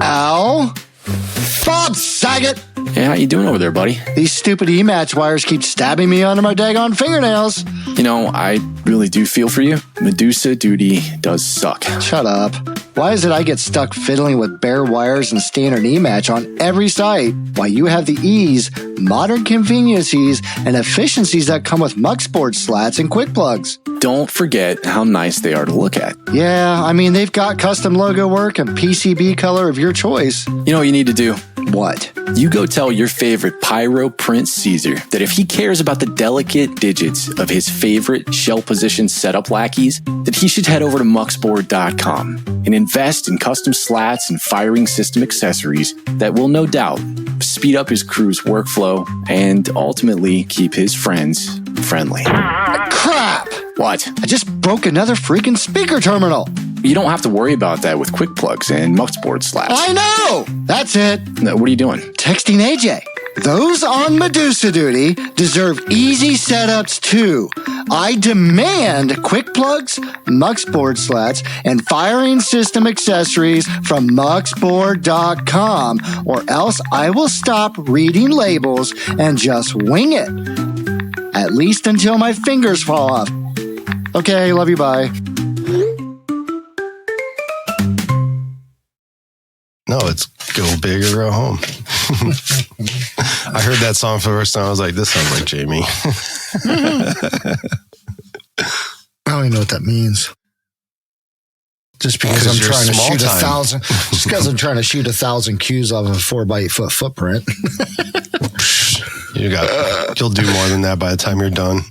Ow! Bob Saget! Hey, how you doing over there, buddy? These stupid E-match wires keep stabbing me under my daggone fingernails. You know, I really do feel for you. Medusa duty does suck. Shut up. Why is it I get stuck fiddling with bare wires and standard E-match on every site, while you have the ease, modern conveniences, and efficiencies that come with Muxboard slats and quick plugs? Don't forget how nice they are to look at. Yeah, I mean, they've got custom logo work and PCB color of your choice. You know what you need to do? What? You go tell your favorite Pyro Prince Caesar that if he cares about the delicate digits of his favorite shell position setup lackeys, that he should head over to muxboard.com and invest in custom slats and firing system accessories that will no doubt speed up his crew's workflow and ultimately keep his friends friendly. Crap! What? I just broke another freaking speaker terminal. You don't have to worry about that with quick plugs and Muxboard slats. I know! That's it. What are you doing? Texting AJ. Those on Medusa duty deserve easy setups too. I demand quick plugs, Muxboard slats, and firing system accessories from muxboard.com, or else I will stop reading labels and just wing it. At least until my fingers fall off. Okay, love you, bye. No, it's Go Big or Go Home. I heard that song for the first time. I was like, this sounds like Jamie. I don't even know what that means. Just because I'm trying to shoot 1,000. Just because I'm trying to shoot 1,000 cues off a 4x8 foot footprint. You'll do more than that by the time you're done.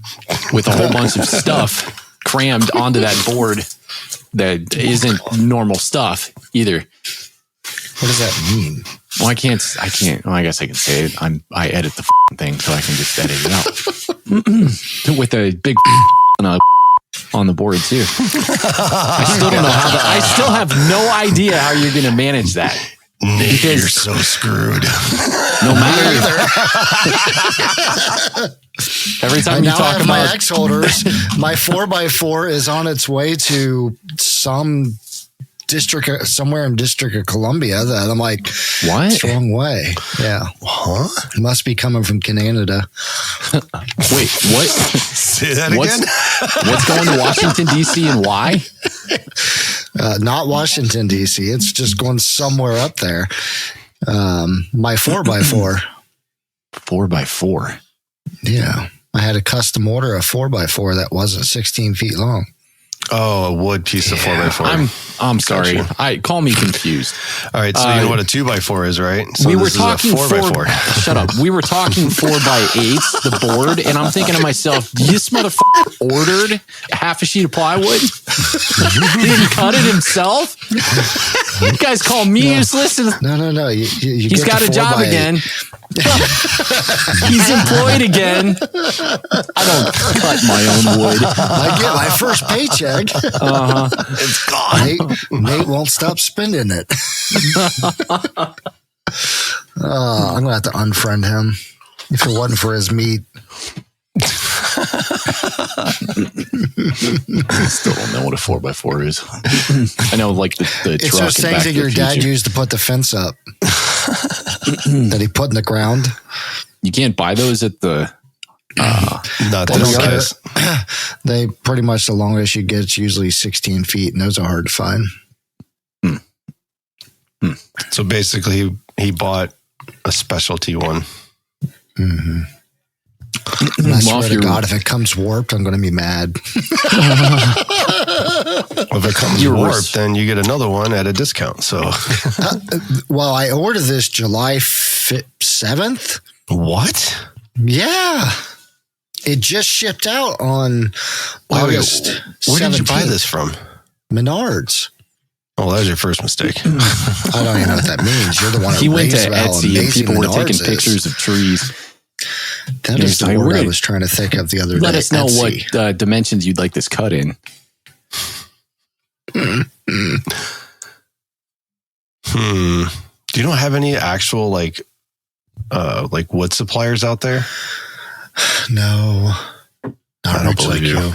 With a whole bunch of stuff crammed onto that board that isn't normal stuff either. What does that mean? Well, I can't. Well, I guess I can say it. I edit the thing, so I can just edit it out with a big on the board too. I still don't know how. I still have no idea how you're going to manage that. Nick, you're so screwed. No matter. Every time you talk about my X holders, my 4x4 is on its way to some district, somewhere in District of Columbia, that I'm like, what? It's the wrong way. Yeah. Huh? It must be coming from Canada. Wait, what? Say that again? What's going to Washington, D.C. and why? Not Washington, D.C. It's just going somewhere up there. My 4x4. 4x4? Yeah. I had a custom order, a 4x4 that wasn't 16 feet long. Oh, a wood piece of 4x4. I'm sorry. Call me confused. All right, so you know what a 2x4 is, right? So we were talking 4x4. Shut up. We were talking 4x8s, the board, and I'm thinking to myself, this motherfucker ordered half a sheet of plywood? He didn't cut it himself? You guys call me useless? No. He's got a job again. He's employed again. I don't cut my own wood. I get my first paycheck. It's gone. Nate won't stop spending it. I'm going to have to unfriend him if it wasn't for his meat. I still don't know what a 4x4 is. I know, like the it's truck. those things that your dad used to put the fence up that he put in the ground. You can't buy those at the. Not those guys. They pretty much, the longest you get, it's usually 16 feet, and those are hard to find. So basically, he bought a specialty one. Mm-hmm. And I swear to God, if it comes warped, I'm going to be mad. If it comes warped, then you get another one at a discount. So, well, I ordered this July 7th. What? Yeah. It just shipped out on August 17th. Where did you buy this from? Menards. Oh, that was your first mistake. I don't even know what that means. You're the one He went to Etsy and people were taking pictures of trees. That is the word I was trying to think of the other day. Let us know what dimensions you'd like this cut in. Do you don't have any actual like wood suppliers out there? No. I don't believe you.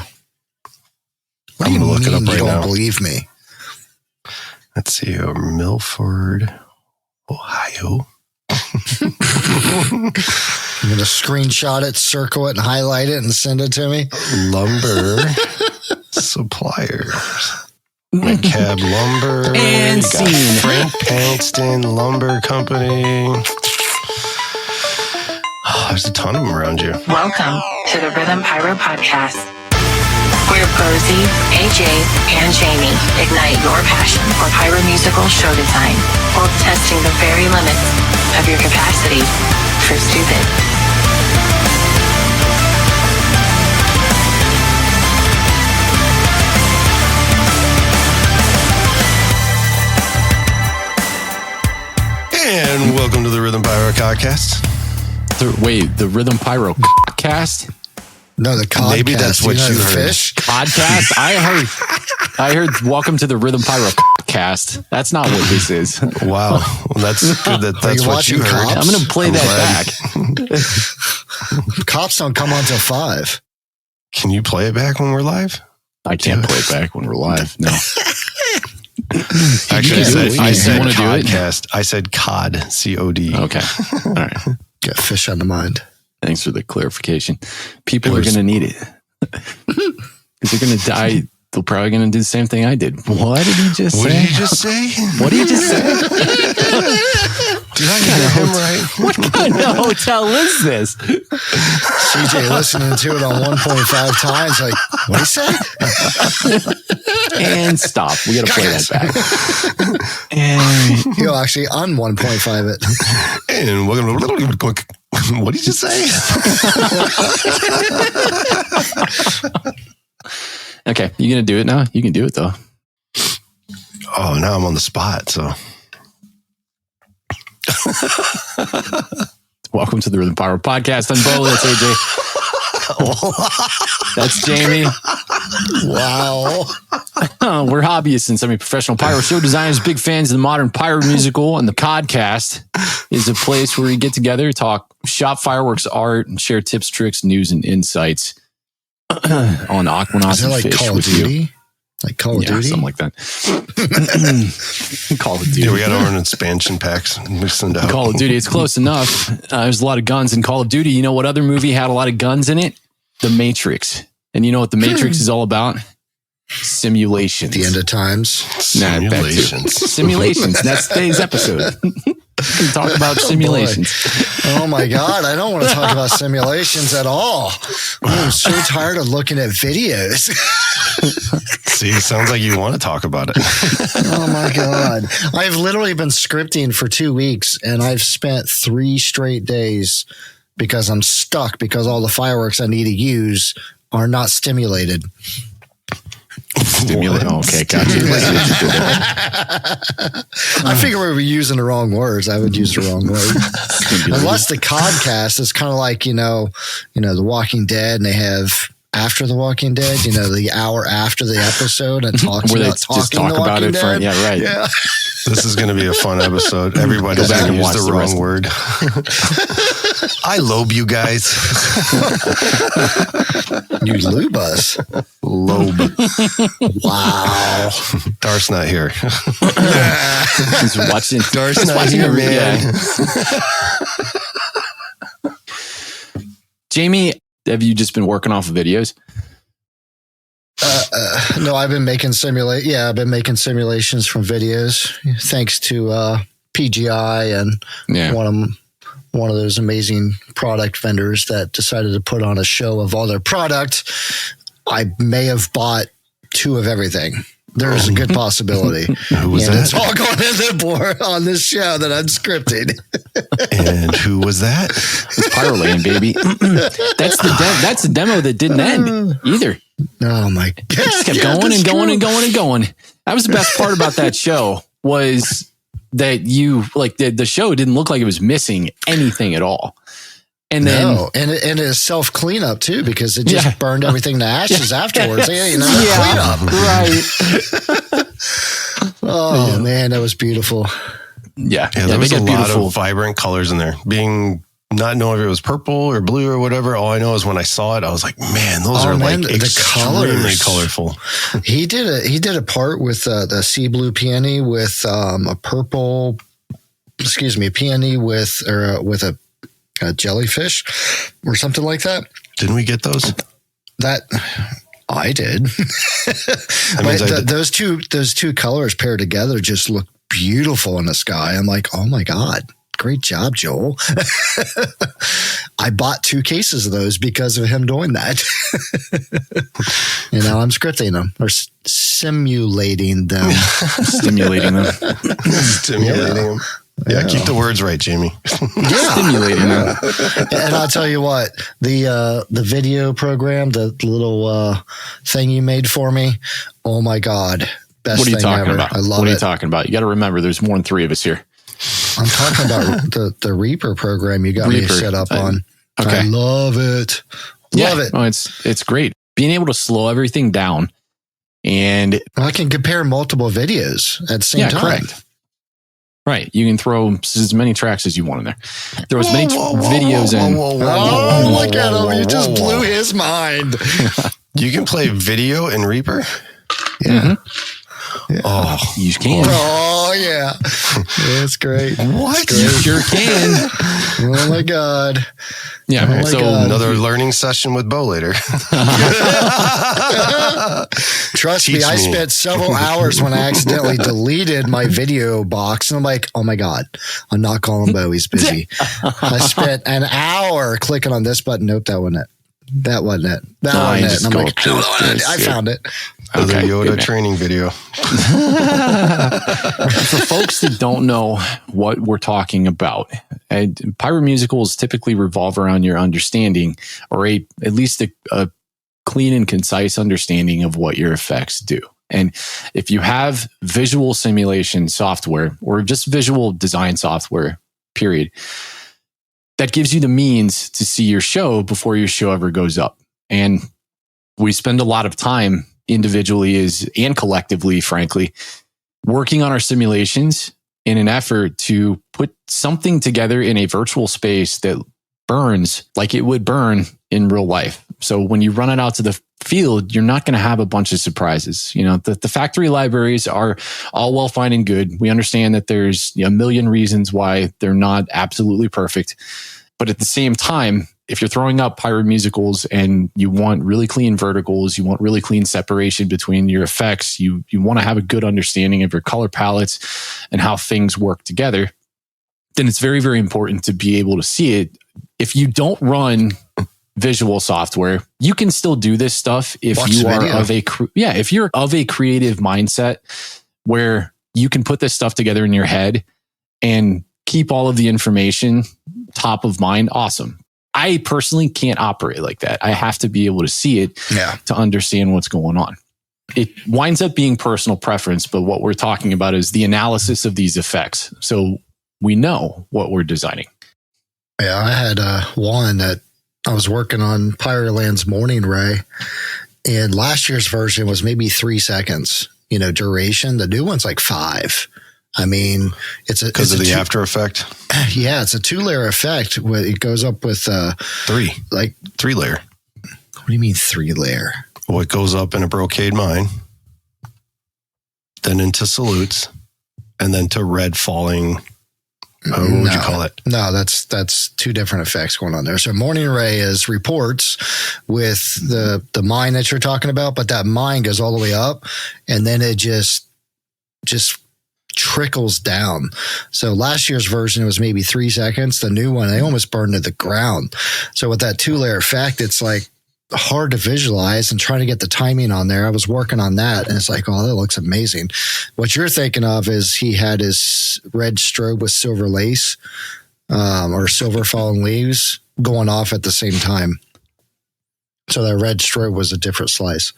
What do you mean you don't believe me? Let's see here. Milford, Ohio. You're going to screenshot it, circle it, and highlight it and send it to me? Lumber suppliers. McCab Lumber. And You got scene. Frank Paxton Lumber Company. Oh, there's a ton of them around you. Welcome to the Rhythm Pyro Podcast, where Posey, AJ, and Jamie ignite your passion for pyromusical show design while testing the very limits of your capacity for stupid. And welcome to the Rhythm Pyro Podcast. The Rhythm Pyro cast? No, the codcast. Maybe that's what you the heard. Fish? Podcast? I heard welcome to the Rhythm Pyro cast. That's not what this is. Wow. Well, that's good that that's you what watching you heard. Cops? I'm going to play I'm that glad. back. Cops don't come on till 5. Can you play it back when we're live? I can't play it back when we're live. No. Actually, I said wanna do it? podcast. I said COD, COD. Okay. All right. Got fish on the mind. Thanks for the clarification. People are going to need it. Because they're going to die. They're probably going to do the same thing I did. What did he just What say? did he just say? What did he just say? Did I hear him right? What kind of hotel is this? CJ listening to it on 1.5 times, like, what'd he say? And stop. We got to play that back. And Yo, actually, on 1.5 it. And welcome to what did you say? okay, you going to do it now? You can do it though. Oh, now I'm on the spot. So Welcome to the Rhythm Pyro Podcast. I'm Bo. That's AJ. That's Jamie. Wow. We're hobbyists and semi-professional pyro show designers, big fans of the modern pyro musical, and the podcast is a place where we get together, talk shop fireworks art, and share tips, tricks, news, and insights on Aquanaut Is it and like Fish Call of with you. Duty? Like Call of Duty? Something like that. Call of Duty. yeah, we got our own expansion packs. We send out. Call of Duty. It's close enough. There's a lot of guns in Call of Duty. You know what other movie had a lot of guns in it? The Matrix. And you know what The Matrix is all about? Simulations. The end of times. Nah, back to- Simulations. Simulations. That's today's episode. We can talk about simulations. Oh my God. I don't want to talk about simulations at all. I'm so tired of looking at videos. See, sounds like you want to talk about it. Oh my God. I've literally been scripting for 2 weeks and I've spent 3 straight days because I'm stuck because all the fireworks I need to use are not stimulated. Stimulate. Oh, okay, gotcha. I figure we were using the wrong words. I would use the wrong word. Unless the codcast is kind of like, The Walking Dead, and they have After the Walking Dead, the hour after the episode and talks Where they about just talking talk The about Walking it for, Dead. yeah, right. Yeah. This is going to be a fun episode. Everybody's Go back going to and use watch the the rest wrong of word. I lobe you guys. You lube us. Lobe. Wow. Darth's not here. He's watching. Darth's he's not watching here, every- man. yeah. Jamie, have you just been working off of videos? No, I've been making I've been making simulations from videos thanks to PGI and Yeah. one of those amazing product vendors that decided to put on a show of all their product. I may have bought 2 of everything. There's a good possibility. Who was and that? it's all going in the board on this show that I'm scripting. And who was that? It's Pyro Land, baby. That's the demo that didn't end either. Oh my God. It just kept going that's and going true. and going and going. That was the best part about that show was that the show didn't look like it was missing anything at all. And then No, and it's self cleanup too because it just burned everything to ashes afterwards. Cleanup. right. Oh man, that was beautiful. Yeah, Yeah, there was they a got lot beautiful. of vibrant colors in there. Being not knowing if it was purple or blue or whatever. All I know is when I saw it, I was like, man, those are like the extremely colors. colorful. He did a part with the sea blue peony with a purple, peony with a jellyfish or something like that. Didn't we get those? That I did. But those two colors paired together just look beautiful in the sky. I'm like, oh my God. Great job, Joel. I bought 2 cases of those because of him doing that. Now I'm scripting them or simulating them. Stimulating them. Stimulating them. Yeah, keep the words right, Jamie. Stimulating them. And I'll tell you what, the video program, the little thing you made for me, oh my God. Best What are you thing talking ever. about? I love What are it. you talking about? You got to remember, there's more than 3 of us here. I'm talking about the Reaper program you got me set up on. Okay. I love it. Love it. Oh, it's great. Being able to slow everything down and I can compare multiple videos at the same time. Correct. Right. You can throw as many tracks as you want in there. There was many videos in. Look at him. You just blew his mind. You can play video in Reaper? Yeah. Mm-hmm. Yeah. Oh, you can. Oh, yeah. That's great. What? You sure can. Oh, my God. Yeah. Oh my so God. Another learning session with Bo later. Trust me, I spent several hours when I accidentally deleted my video box. And I'm like, oh my God, I'm not calling Bo. He's busy. I spent an hour clicking on this button. Nope, that wasn't it. That wasn't it. That wasn't it. And I'm like, I found it. Another Okay, Yoda training video. For folks that don't know what we're talking about, pyromusicals typically revolve around your understanding, or at least a clean and concise understanding of what your effects do. And if you have visual simulation software or just visual design software, period, that gives you the means to see your show before your show ever goes up. And we spend a lot of time individually and collectively, frankly, working on our simulations in an effort to put something together in a virtual space that burns like it would burn in real life. So when you run it out to the field, you're not going to have a bunch of surprises. You know, the factory libraries are all well, fine and good. We understand that there's a million reasons why they're not absolutely perfect. But at the same time, if you're throwing up pyromusicals and you want really clean verticals, you want really clean separation between your effects, you want to have a good understanding of your color palettes and how things work together, then it's very, very important to be able to see it. If you don't run visual software, you can still do this stuff if if you're of a creative mindset where you can put this stuff together in your head and keep all of the information top of mind. Awesome. I personally can't operate like that. I have to be able to see it to understand what's going on. It winds up being personal preference, but what we're talking about is the analysis of these effects. So we know what we're designing. Yeah, I had one that I was working on Pyroland's Morning Ray, and last year's version was maybe 3 seconds, duration. The new one's like 5. I mean, it's because of the after effect. Yeah, it's a 2-layer effect. It goes up with 3 layer. What do you mean 3-layer? Well, it goes up in a brocade mine, then into salutes, and then to red falling. What would you call it? No, that's 2 different effects going on there. So Morning Ray is reports with the mine that you're talking about, but that mine goes all the way up, and then it just trickles down. So last year's version was maybe 3 seconds. The new one, they almost burned to the ground. So with that 2-layer effect, it's like hard to visualize, and trying to get the timing on there. I was working on that, and it's like, oh, that looks amazing. What you're thinking of is he had his red strobe with silver lace or silver fallen leaves going off at the same time. So that red strobe was a different slice.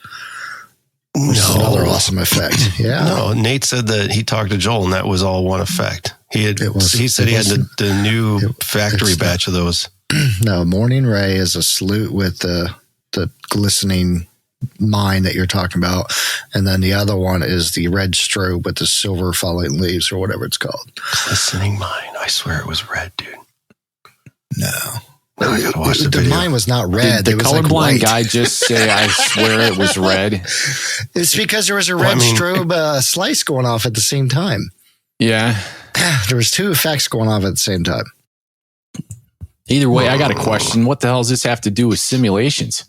Which is another awesome effect. Yeah. No, Nate said that he talked to Joel and that was all one effect. He said he had the new factory batch of those. No, Morning Ray is a salute with the glistening mine that you're talking about. And then the other one is the red strobe with the silver falling leaves or whatever it's called. Glistening mine. I swear it was red, dude. No. I gotta watch the video. Mine was not red. Did it the was like colorblind white. guy just say, I swear it was red? It's because there was a red strobe slice going off at the same time. Yeah. There was two effects going off at the same time. Either way, I got a question. What the hell does this have to do with simulations?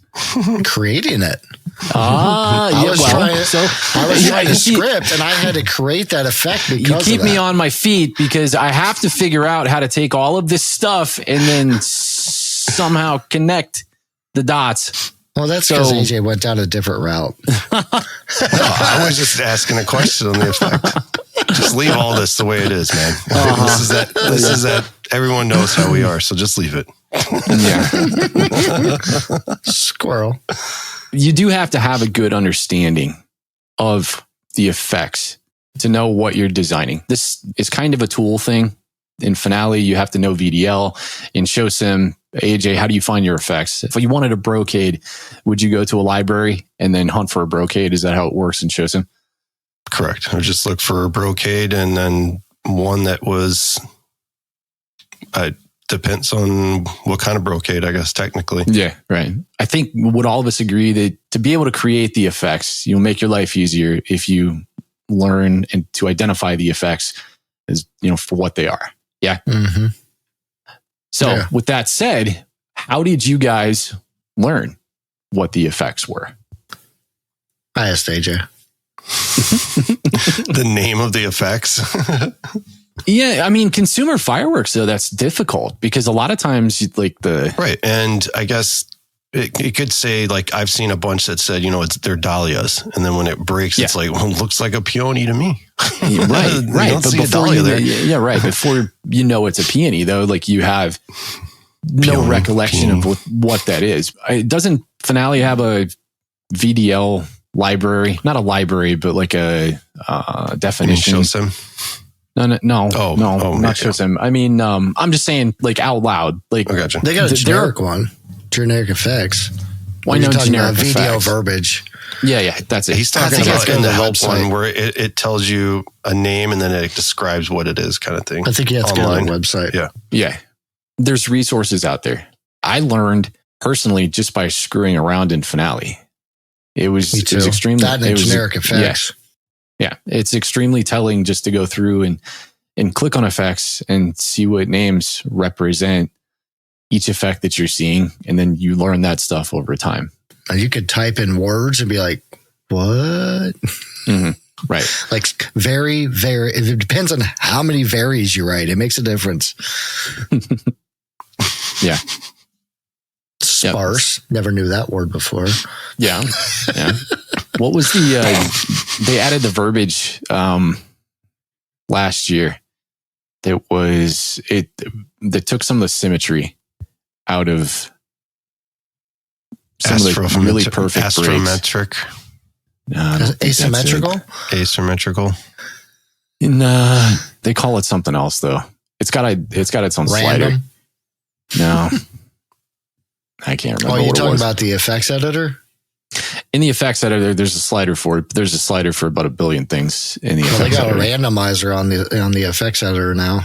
Creating it. I was trying to script, and I had to create that effect because you keep of that. me on my feet because I have to figure out how to take all of this stuff and then somehow connect the dots. Well, that's because AJ went down a different route. I was just asking a question on the effect. Just leave all this the way it is, man. This is that. Everyone knows how we are, so just leave it. Yeah. Squirrel. You do have to have a good understanding of the effects to know what you're designing. This is kind of a tool thing. In Finale, you have to know VDL. In ShowSim, AJ, how do you find your effects? If you wanted a brocade, would you go to a library and then hunt for a brocade? Is that how it works in ShowSim? Correct. I just look for a brocade and then one that was... depends on what kind of brocade, I guess, technically. Yeah, right. I think would all of us agree that to be able to create the effects, you'll make your life easier if you learn and to identify the effects as, for what they are. Yeah. Mm-hmm. So with that said, how did you guys learn what the effects were? I asked AJ. The name of the effects. Yeah, I mean, consumer fireworks, though, that's difficult because a lot of times Right. And I guess it could say, like, I've seen a bunch that said, they're dahlias. And then when it breaks, it's like, well, it looks like a peony to me. Right. But before Before it's a peony, though, like you have no recollection of what that is. Doesn't Finale have a VDL library? Not a library, but like a definition. ShowSim? No, not yeah. ShowSim. I mean, I'm just saying, like, out loud. Like, I gotcha. They got a generic one. Generic effects. Why no generic VDL effects? verbiage. Yeah, that's it. He's talking about in the help one where it tells you a name and then it describes what it is, kind of thing. I think you have to go to the website. Yeah. There's resources out there. I learned personally just by screwing around in Finale. It was extremely generic effects. Yeah, it's extremely telling just to go through and click on effects and see what names represent each effect that you're seeing, and then you learn that stuff over time. And you could type in words and be like, "What?" Mm-hmm. Right. Like very, very. It depends on how many varies you write. It makes a difference. Yeah. Sparse. Never knew that word before. Yeah. What was they added the verbiage last year that took some of the symmetry out of some of the really perfect astrometric. Asymmetrical? Asymmetrical. They call it something else though. It's got its own Random? slider. No. I can't remember. Oh, you're talking about the effects editor? In the effects editor, there's a slider for it. There's a slider for about a billion things in the effects editor. They got a randomizer on the effects editor now.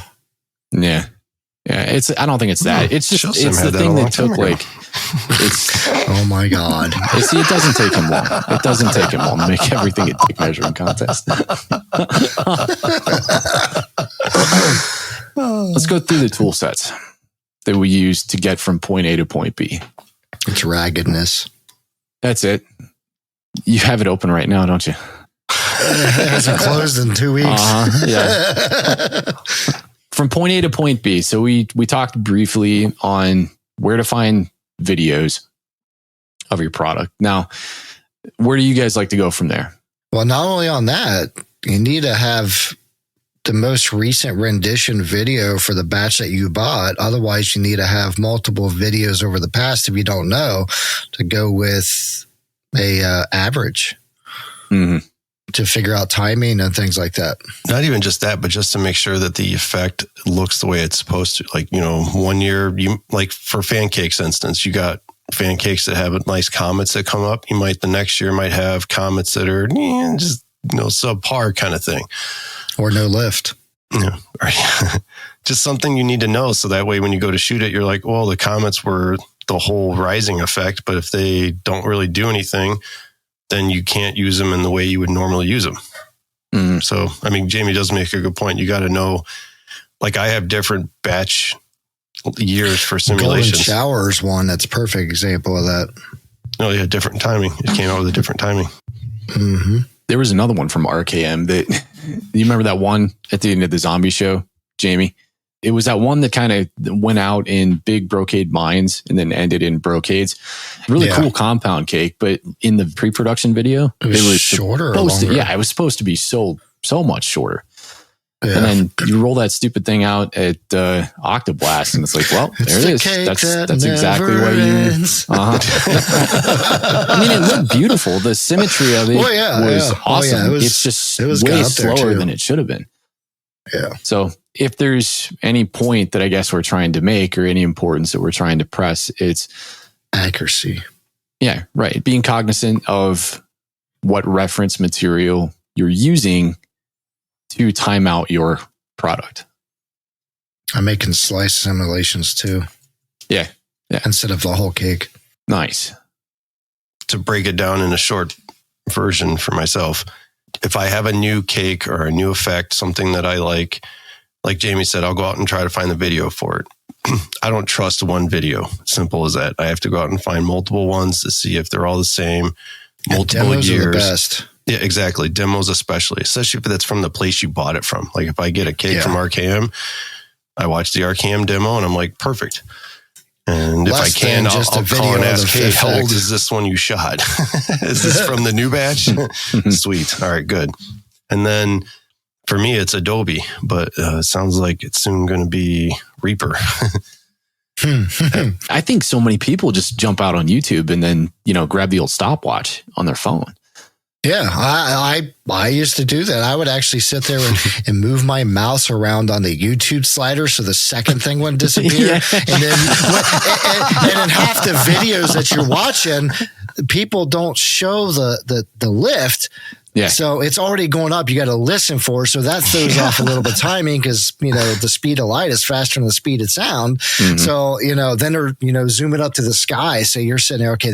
Yeah. I don't think it's that. It's just it's the thing that took Oh my God. See, it doesn't take him long. It doesn't take him long to make everything a dick measuring contest. Let's go through the tool sets that we use to get from point A to point B. It's raggedness. That's it. You have it open right now, don't you? It hasn't closed in 2 weeks. Yeah. From point A to point B. So we talked briefly on where to find videos of your product. Now, where do you guys like to go from there? Well, not only on that, you need to have the most recent rendition video for the batch that you bought. Otherwise, you need to have multiple videos over the past, if you don't know, to go with a average to figure out timing and things like that. Not even just that, but just to make sure that the effect looks the way it's supposed to. Like, 1 year, like for Fancakes instance, you got Fancakes that have nice comets that come up. The next year might have comets that are just, subpar kind of thing. Or no lift. Yeah, right. Just something you need to know. So that way, when you go to shoot it, you're like, well, the comets were the whole rising effect. But if they don't really do anything, then you can't use them in the way you would normally use them. Mm. So, I mean, Jamie does make a good point. You got to know, like I have different batch years for simulations. Golden Shower is one that's a perfect example of that. Oh, yeah, different timing. It came out with a different timing. Mm-hmm. There was another one from RKM that you remember that one at the end of the zombie show, Jamie? It was that one that kind of went out in big brocade mines and then ended in brocades. Really cool compound cake, but in the pre-production video, it was shorter. It was supposed to be so much shorter. Yeah. And then you roll that stupid thing out at Octoblast, and it's like, well, there it is. That's exactly what you. I mean, it looked beautiful. The symmetry of it was awesome. It's just way slower than it should have been. Yeah. So if there's any point that I guess we're trying to make, or any importance that we're trying to press, it's accuracy. Yeah, right. Being cognizant of what reference material you're using to time out your product. I'm making slice simulations too. Yeah. Instead of the whole cake. Nice. To break it down in a short version for myself, if I have a new cake or a new effect, something that I like Jamie said, I'll go out and try to find the video for it. I don't trust one video. Simple as that. I have to go out and find multiple ones to see if they're all the same. Multiple years. Are the best. Yeah, exactly. Demos especially if that's from the place you bought it from. Like if I get a cake from RKM, I watch the RKM demo and I'm like, perfect. And if I can, I'll call and ask, hey, how old is this one you shot? Is this from the new batch? Sweet. All right, good. And then for me, it's Adobe, but it sounds like it's soon going to be Reaper. I think so many people just jump out on YouTube and then, grab the old stopwatch on their phone. Yeah, I used to do that. I would actually sit there and move my mouse around on the YouTube slider so the second thing wouldn't disappear. And then in half the videos that you're watching, people don't show the lift. Yeah. So it's already going up. You got to listen for it. So that throws off a little bit of timing because, the speed of light is faster than the speed of sound. Mm-hmm. So, then they're, zoom it up to the sky. So you're sitting there, okay,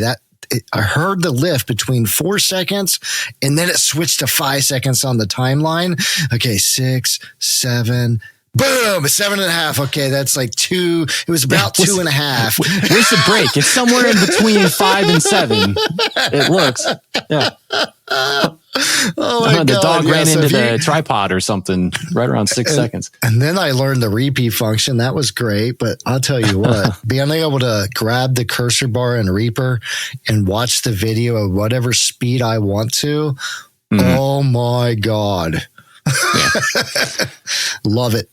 I heard the lift between 4 seconds and then it switched to 5 seconds on the timeline. Okay, 6, 7, boom, 7.5. Okay, that's like 2. It was about 2.5. Where's the break? It's somewhere in between 5 and 7. It looks. Yeah. Oh my God. The dog ran into the tripod or something right around 6 seconds. And then I learned the repeat function. That was great. But I'll tell you what, being able to grab the cursor bar in Reaper and watch the video at whatever speed I want to, oh my God. Love it.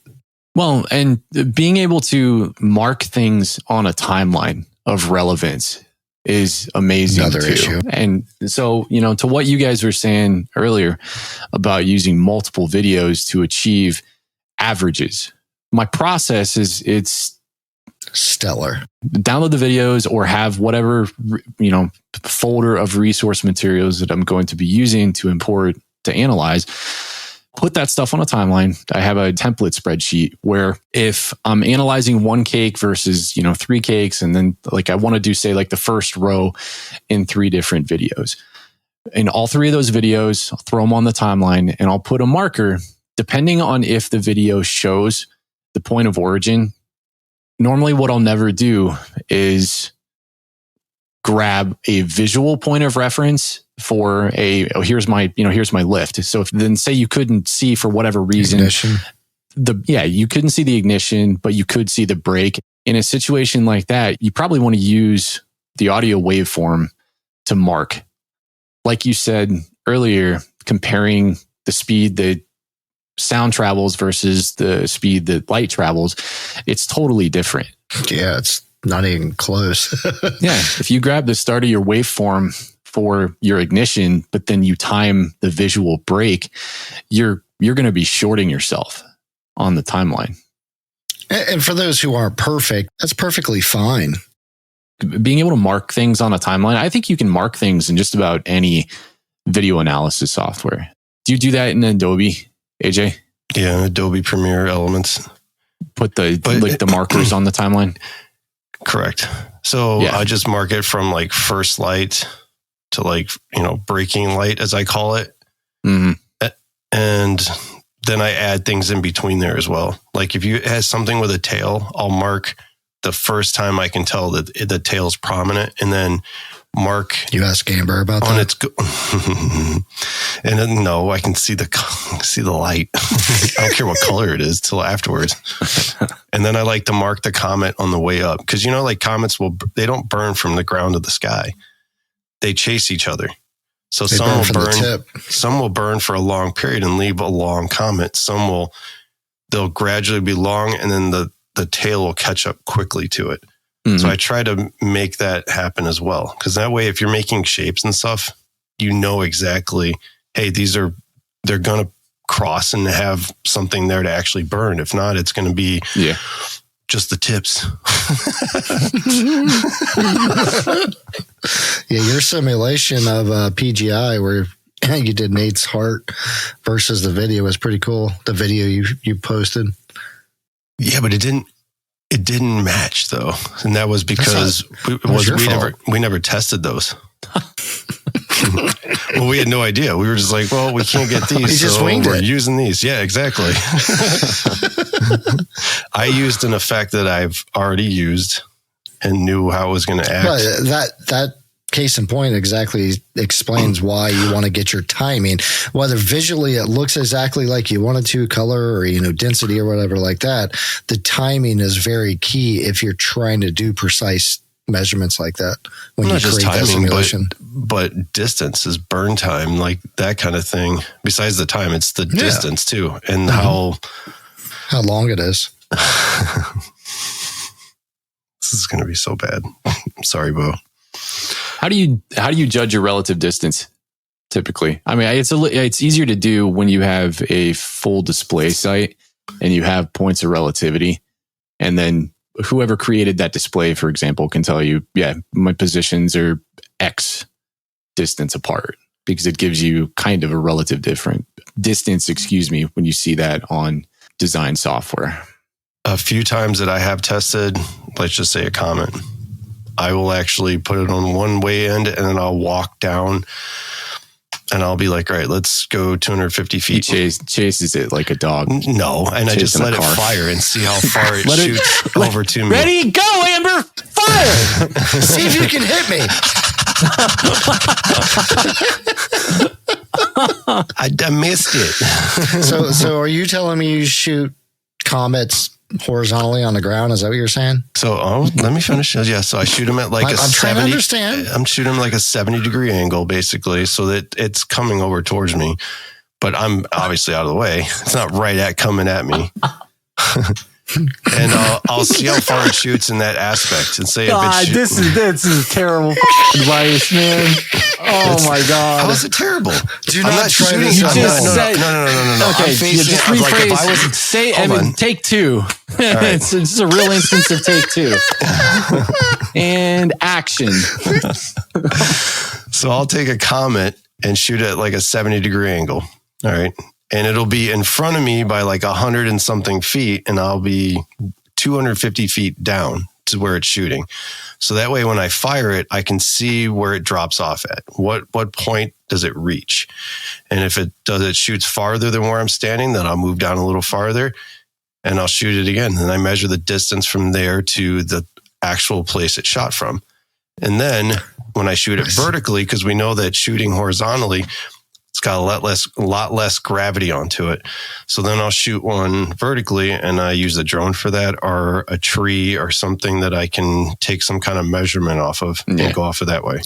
Well, and being able to mark things on a timeline of relevance is amazing. Another too. issue. And so, to what you guys were saying earlier about using multiple videos to achieve averages, my process is it's stellar. Download the videos or have whatever, folder of resource materials that I'm going to be using to import, to analyze. Put that stuff on a timeline. I have a template spreadsheet where if I'm analyzing one cake versus, 3 cakes, and then I want to do, say, the first row in 3 different videos. In all 3 of those videos, I'll throw them on the timeline and I'll put a marker depending on if the video shows the point of origin. Normally what I'll never do is grab a visual point of reference for here's my lift. So if then say you couldn't see for whatever reason, ignition. You couldn't see the ignition, but you could see the brake. In a situation like that, you probably want to use the audio waveform to mark. Like you said earlier, comparing the speed that sound travels versus the speed that light travels, it's totally different. Yeah, it's not even close. Yeah, if you grab the start of your waveform for your ignition, but then you time the visual brake, you're going to be shorting yourself on the timeline. And for those who aren't perfect, that's perfectly fine. Being able to mark things on a timeline, I think you can mark things in just about any video analysis software. Do you do that in Adobe, AJ? Yeah, Adobe Premiere Elements. Put the markers on the timeline. Correct. So I just mark it from like first light to like, breaking light, as I call it. Mm-hmm. And then I add things in between there as well. Like if it has something with a tail, I'll mark the first time I can tell that the tail's prominent, and then mark. You ask Amber about on that? its and then, no, I can see the light. I don't care what color it is till afterwards. And then I like to mark the comet on the way up, because like comets they don't burn from the ground to the sky. They chase each other. So some will burn for a long period and leave a long comet. They'll gradually be long, and then the tail will catch up quickly to it. Mm-hmm. So I try to make that happen as well. Because that way, if you're making shapes and stuff, exactly, hey, they're going to cross and have something there to actually burn. If not, it's going to be just the tips. Your simulation of PGI where you did Nate's heart versus the video was pretty cool. The video you posted. Yeah, but it didn't match though, and that was because we never tested those. Well, we had no idea. We were just like, well, we can't get these, so we're using these. Yeah, exactly. I used an effect that I've already used and knew how it was going to act. But that case in point exactly explains why you want to get your timing. Whether visually it looks exactly like you wanted to, color or density or whatever like that, the timing is very key if you're trying to do precise measurements like that when not you just create timing, that simulation. But distance is burn time, like that kind of thing. Besides the time, it's the distance too, and how long it is. This is going to be so bad. I'm sorry, Bo. How do you judge your relative distance? Typically, I mean, it's easier to do when you have a full display site and you have points of relativity, and then whoever created that display, for example, can tell you, my positions are X distance apart, because it gives you kind of a relative different distance, when you see that on design software. A few times that I have tested, let's just say a comet, I will actually put it on one way end and then I'll walk down and I'll be like, all right, let's go 250 feet. He chases it like a dog. No, and I just let it fire and see how far it shoots over to me. Ready, go, Amber, fire! See if you can hit me. I missed it. So are you telling me you shoot comets horizontally on the ground? Is that what you're saying? So, let me finish. Yeah, so I shoot them at like I'm trying to understand. I'm shooting like a 70-degree angle, basically, so that it's coming over towards me. But I'm obviously out of the way. It's not coming at me. And I'll see how far it shoots in that aspect and say, God, this is terrible advice, man. Oh my God. How is it terrible? Do not try this. No. Okay, just rephrase. Take two. Right. It's a real instance of take two. And action. So I'll take a comet and shoot at like a 70-degree angle. All right. And it'll be in front of me by like 100 and something feet, and I'll be 250 feet down to where it's shooting. So that way, when I fire it, I can see where it drops off at. What point does it reach? And if it shoots farther than where I'm standing, then I'll move down a little farther and I'll shoot it again. And I measure the distance from there to the actual place it shot from. And then when I shoot it vertically, because we know that shooting horizontally, it's got a lot less gravity onto it. So then I'll shoot one vertically, and I use a drone for that, or a tree or something that I can take some kind of measurement off of and go off of that way.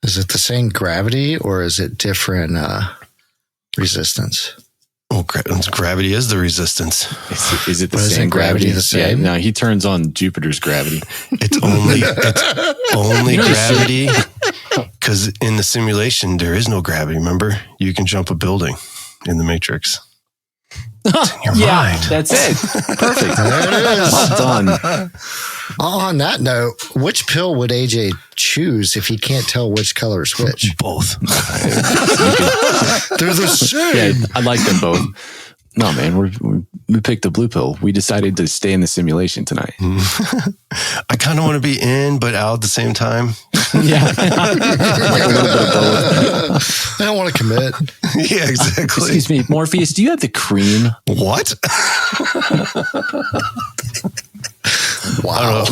Is it the same gravity or is it different resistance? Well, gravity is the resistance. Is it the same gravity? The same? Yeah, no, he turns on Jupiter's gravity. It's only gravity. Because in the simulation, there is no gravity. Remember, you can jump a building in the Matrix. It's in your mind. That's it. Perfect. There it is. Well done. On that note, which pill would AJ choose if he can't tell which color is which? Both. They're the same. Yeah, I like them both. No, man, we picked the blue pill. We decided to stay in the simulation tonight. I kind of want to be in, but out at the same time. Yeah. Like a little bit of both. I don't want to commit. Yeah, exactly. Excuse me, Morpheus, do you have the cream? What? Wow.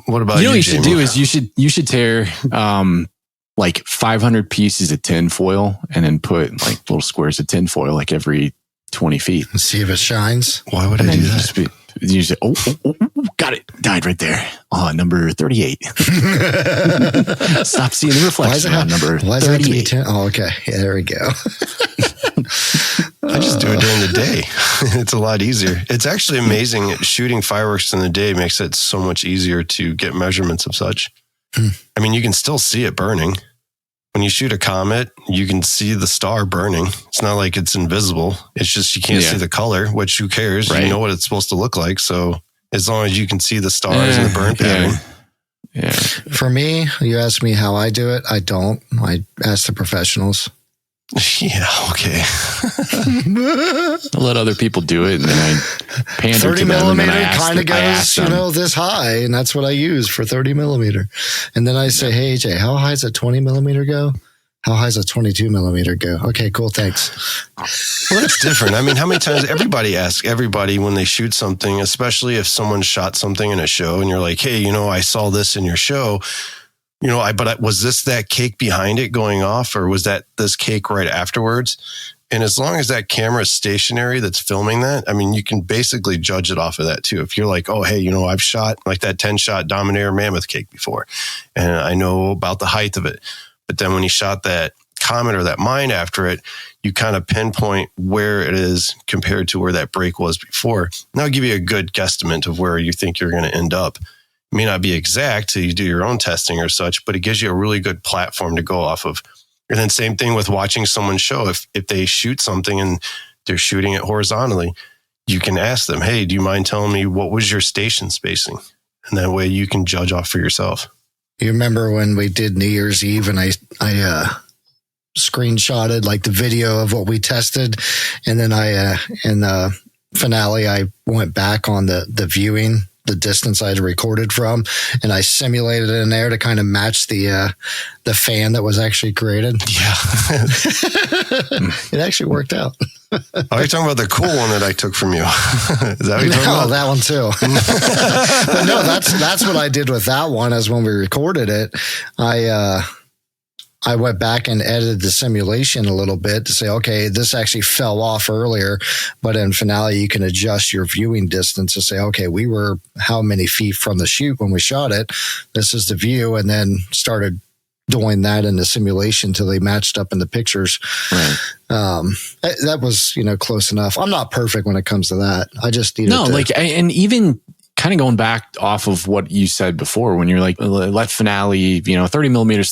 What about You know what you Jamie? should do is you should tear like 500 pieces of tin foil and then put like little squares of tin foil like every 20 feet. Let's see if it shines. Why would And I then do you that? you say, oh, got it. Died right there. Oh, number 38. Stop seeing the reflection on number 38. Why does it have to be 10? Oh, okay. Yeah, there we go. I just do it during the day. It's a lot easier. It's actually amazing. Shooting fireworks in the day makes it so much easier to get measurements of such. I mean, you can still see it burning. When you shoot a comet, you can see the star burning. It's not like it's invisible. It's just you can't see the color, which who cares? Right. You know what it's supposed to look like. So as long as you can see the stars and the burn pattern. Yeah. For me, you ask me how I do it. I don't. I ask the professionals. Yeah, okay. I let other people do it, and then I pander 30 to them. millimeter And then kind of goes, this high, and that's what I use for 30 millimeter. And then I say, hey, AJ, how high does a 20 millimeter go? How high does a 22 millimeter go? Okay, cool, thanks. Well, that's different. I mean, how many times everybody asks everybody when they shoot something, especially if someone shot something in a show, and you're like, hey, I saw this in your show. But was this that cake behind it going off, or was that this cake right afterwards? And as long as that camera is stationary that's filming that, I mean, you can basically judge it off of that too. If you're like, oh, hey, I've shot like that 10-shot Dominator mammoth cake before, and I know about the height of it. But then when you shot that comet or that mine after it, you kind of pinpoint where it is compared to where that break was before. And that'll give you a good guesstimate of where you think you're going to end up. May not be exact till you do your own testing or such, but it gives you a really good platform to go off of. And then same thing with watching someone show. If they shoot something and they're shooting it horizontally, you can ask them, hey, do you mind telling me what was your station spacing? And that way you can judge off for yourself. You remember when we did New Year's Eve and I screenshotted like the video of what we tested. And then in the finale, I went back on the viewing, the distance I had recorded from, and I simulated it in there to kind of match the fan that was actually created. Yeah. It actually worked out. Oh, you're talking about the cool one that I took from you. Is that what you're talking about? That one too. But no, that's what I did with that one. Is when we recorded it, I went back and edited the simulation a little bit to say, okay, this actually fell off earlier, but in finale, you can adjust your viewing distance to say, okay, we were how many feet from the shoot when we shot it. This is the view, and then started doing that in the simulation till they matched up in the pictures. Right. That was, close enough. I'm not perfect when it comes to that. I just needed to. And even kind of going back off of what you said before, when you're like, let finale, 30 millimeters.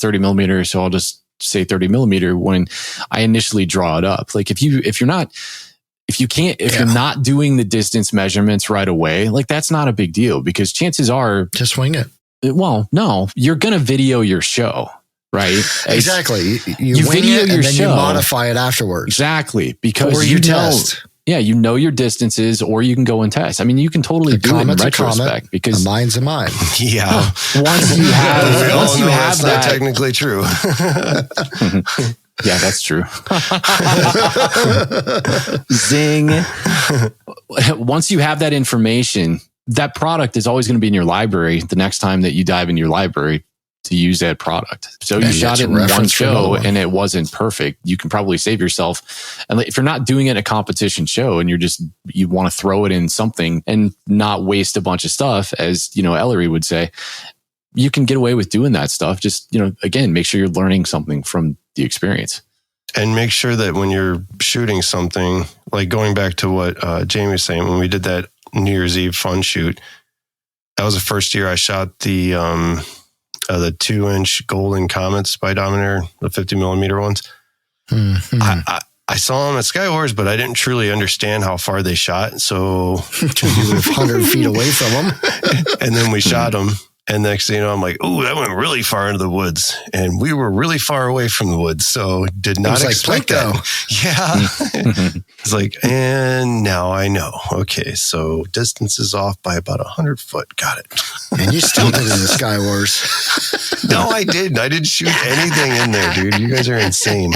So I'll just say 30 millimeter when I initially draw it up. Like if you're not doing the distance measurements right away, like that's not a big deal, because chances are just wing it. Well, no, you're going to video your show, right? Exactly. You wing video it your and then show. You modify it afterwards. Exactly. Because or you test. Yeah, your distances, or you can go and test. I mean, you can totally do it in retrospect, because a mine's a mine. Yeah. Once you have that's that, not technically true. Yeah, that's true. Zing. Once you have that information, that product is always going to be in your library the next time that you dive in your library to use that product. So you shot it in one show and it wasn't perfect. You can probably save yourself. And if you're not doing it in a competition show and you want to throw it in something and not waste a bunch of stuff, as Ellery would say, you can get away with doing that stuff. Just, again, make sure you're learning something from the experience. And make sure that when you're shooting something, like going back to what Jamie was saying, when we did that New Year's Eve fun shoot, that was the first year I shot the 2-inch golden comets by Dominator, the 50 millimeter ones. Mm-hmm. I saw them at Skyhorse, but I didn't truly understand how far they shot. So you were 100 feet away from them. And then we shot them. And next thing you know, I'm like, ooh, that went really far into the woods. And we were really far away from the woods. So did not expect that. Yeah. It's like, and now I know. Okay. So distance is off by about 100 foot. Got it. And you still did it in the Sky Wars. No, I didn't. I didn't shoot anything in there, dude. You guys are insane.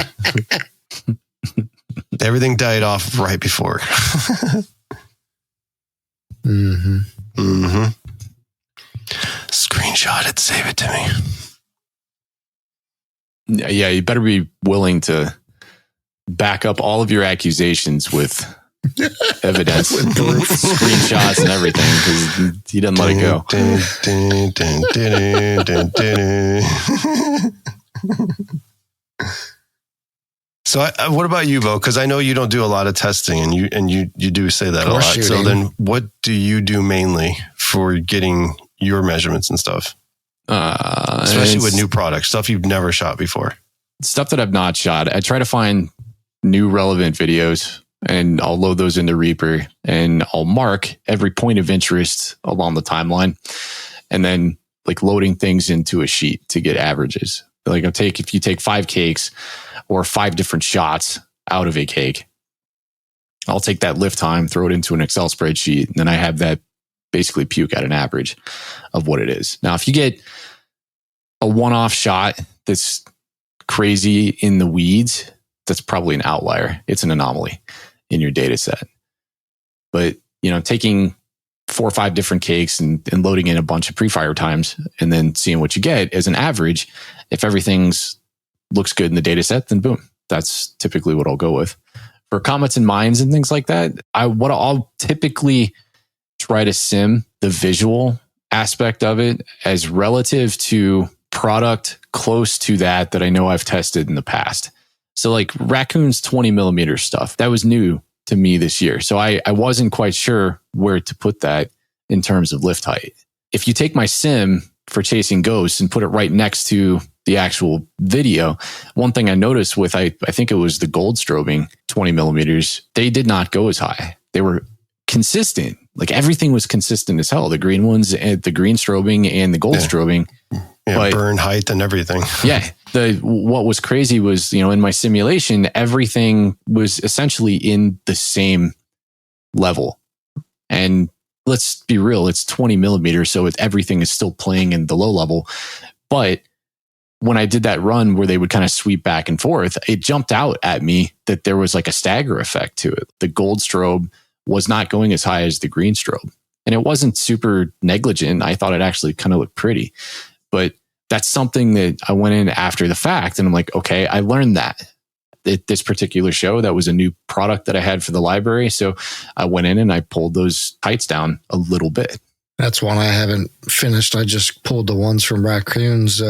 Everything died off right before. Mm-hmm. Mm-hmm. Screenshot it, save it to me. Yeah, you better be willing to back up all of your accusations with evidence, with proof, screenshots and everything, because he doesn't let it go. So what about you, Bo? Because I know you don't do a lot of testing, and you do say that a lot. Shooting. So then what do you do mainly for getting your measurements and stuff? Especially with new products, stuff you've never shot before. Stuff that I've not shot. I try to find new relevant videos, and I'll load those into Reaper, and I'll mark every point of interest along the timeline, and then like loading things into a sheet to get averages. Like if you take 5 cakes or 5 different shots out of a cake, I'll take that lift time, throw it into an Excel spreadsheet, and then I have that basically puke out an average of what it is. Now, if you get a one-off shot that's crazy in the weeds, that's probably an outlier. It's an anomaly in your data set. But, taking 4 or 5 different cakes and loading in a bunch of pre-fire times and then seeing what you get as an average, if everything's looks good in the data set, then boom, that's typically what I'll go with. For comets and mines and things like that, I'll typically try to sim the visual aspect of it as relative to product close to that I know I've tested in the past. So like Raccoon's 20 millimeter stuff, that was new to me this year. So I wasn't quite sure where to put that in terms of lift height. If you take my sim for chasing ghosts and put it right next to the actual video, one thing I noticed with, I think it was the gold strobing 20 millimeters, they did not go as high. They were consistent. Like everything was consistent as hell. The green ones, the green strobing and the gold strobing. Yeah, but, burn height and everything. Yeah. What was crazy was, in my simulation, everything was essentially in the same level. And let's be real, it's 20 millimeters, so everything is still playing in the low level. But when I did that run where they would kind of sweep back and forth, it jumped out at me that there was like a stagger effect to it. The gold strobe was not going as high as the green strobe. And it wasn't super negligent. I thought it actually kind of looked pretty. But that's something that I went in after the fact, and I'm like, okay, I learned that at this particular show. That was a new product that I had for the library. So I went in and I pulled those heights down a little bit. That's one I haven't finished. I just pulled the ones from Raccoon's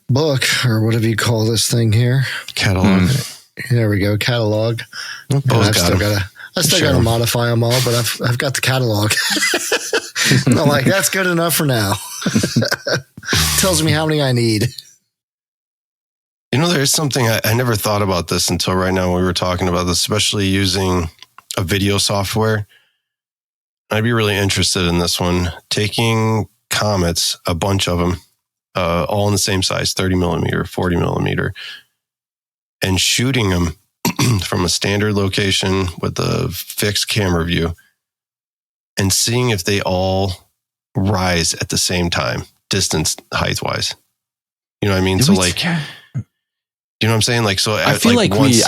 book, or whatever you call this thing here. Catalog. There we go. Catalog. I still got to modify them all, but I've got the catalog. And I'm like, that's good enough for now. Tells me how many I need. There's something I never thought about this until right now when we were talking about this, especially using a video software. I'd be really interested in this one. Taking comets, a bunch of them, all in the same size, 30 millimeter, 40 millimeter, and shooting them from a standard location with a fixed camera view and seeing if they all rise at the same time, distance height wise. You know what I mean? So like, you know what I'm saying? Like, so I feel like we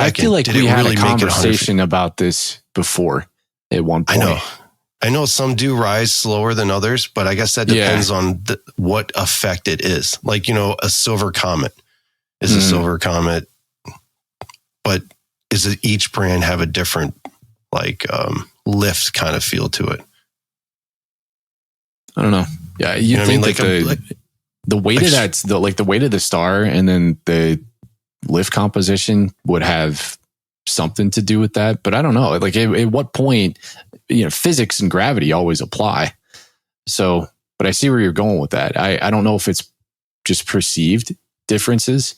had a conversation about this before at one point. I know some do rise slower than others, but I guess that depends on what effect it is. Like, a silver comet is a silver comet, but each brand have a different lift kind of feel to it? I don't know. Yeah, you think the weight of that, the weight of the star, and then the lift composition would have something to do with that. But I don't know. Like, at what point, physics and gravity always apply. So, but I see where you're going with that. I don't know if it's just perceived differences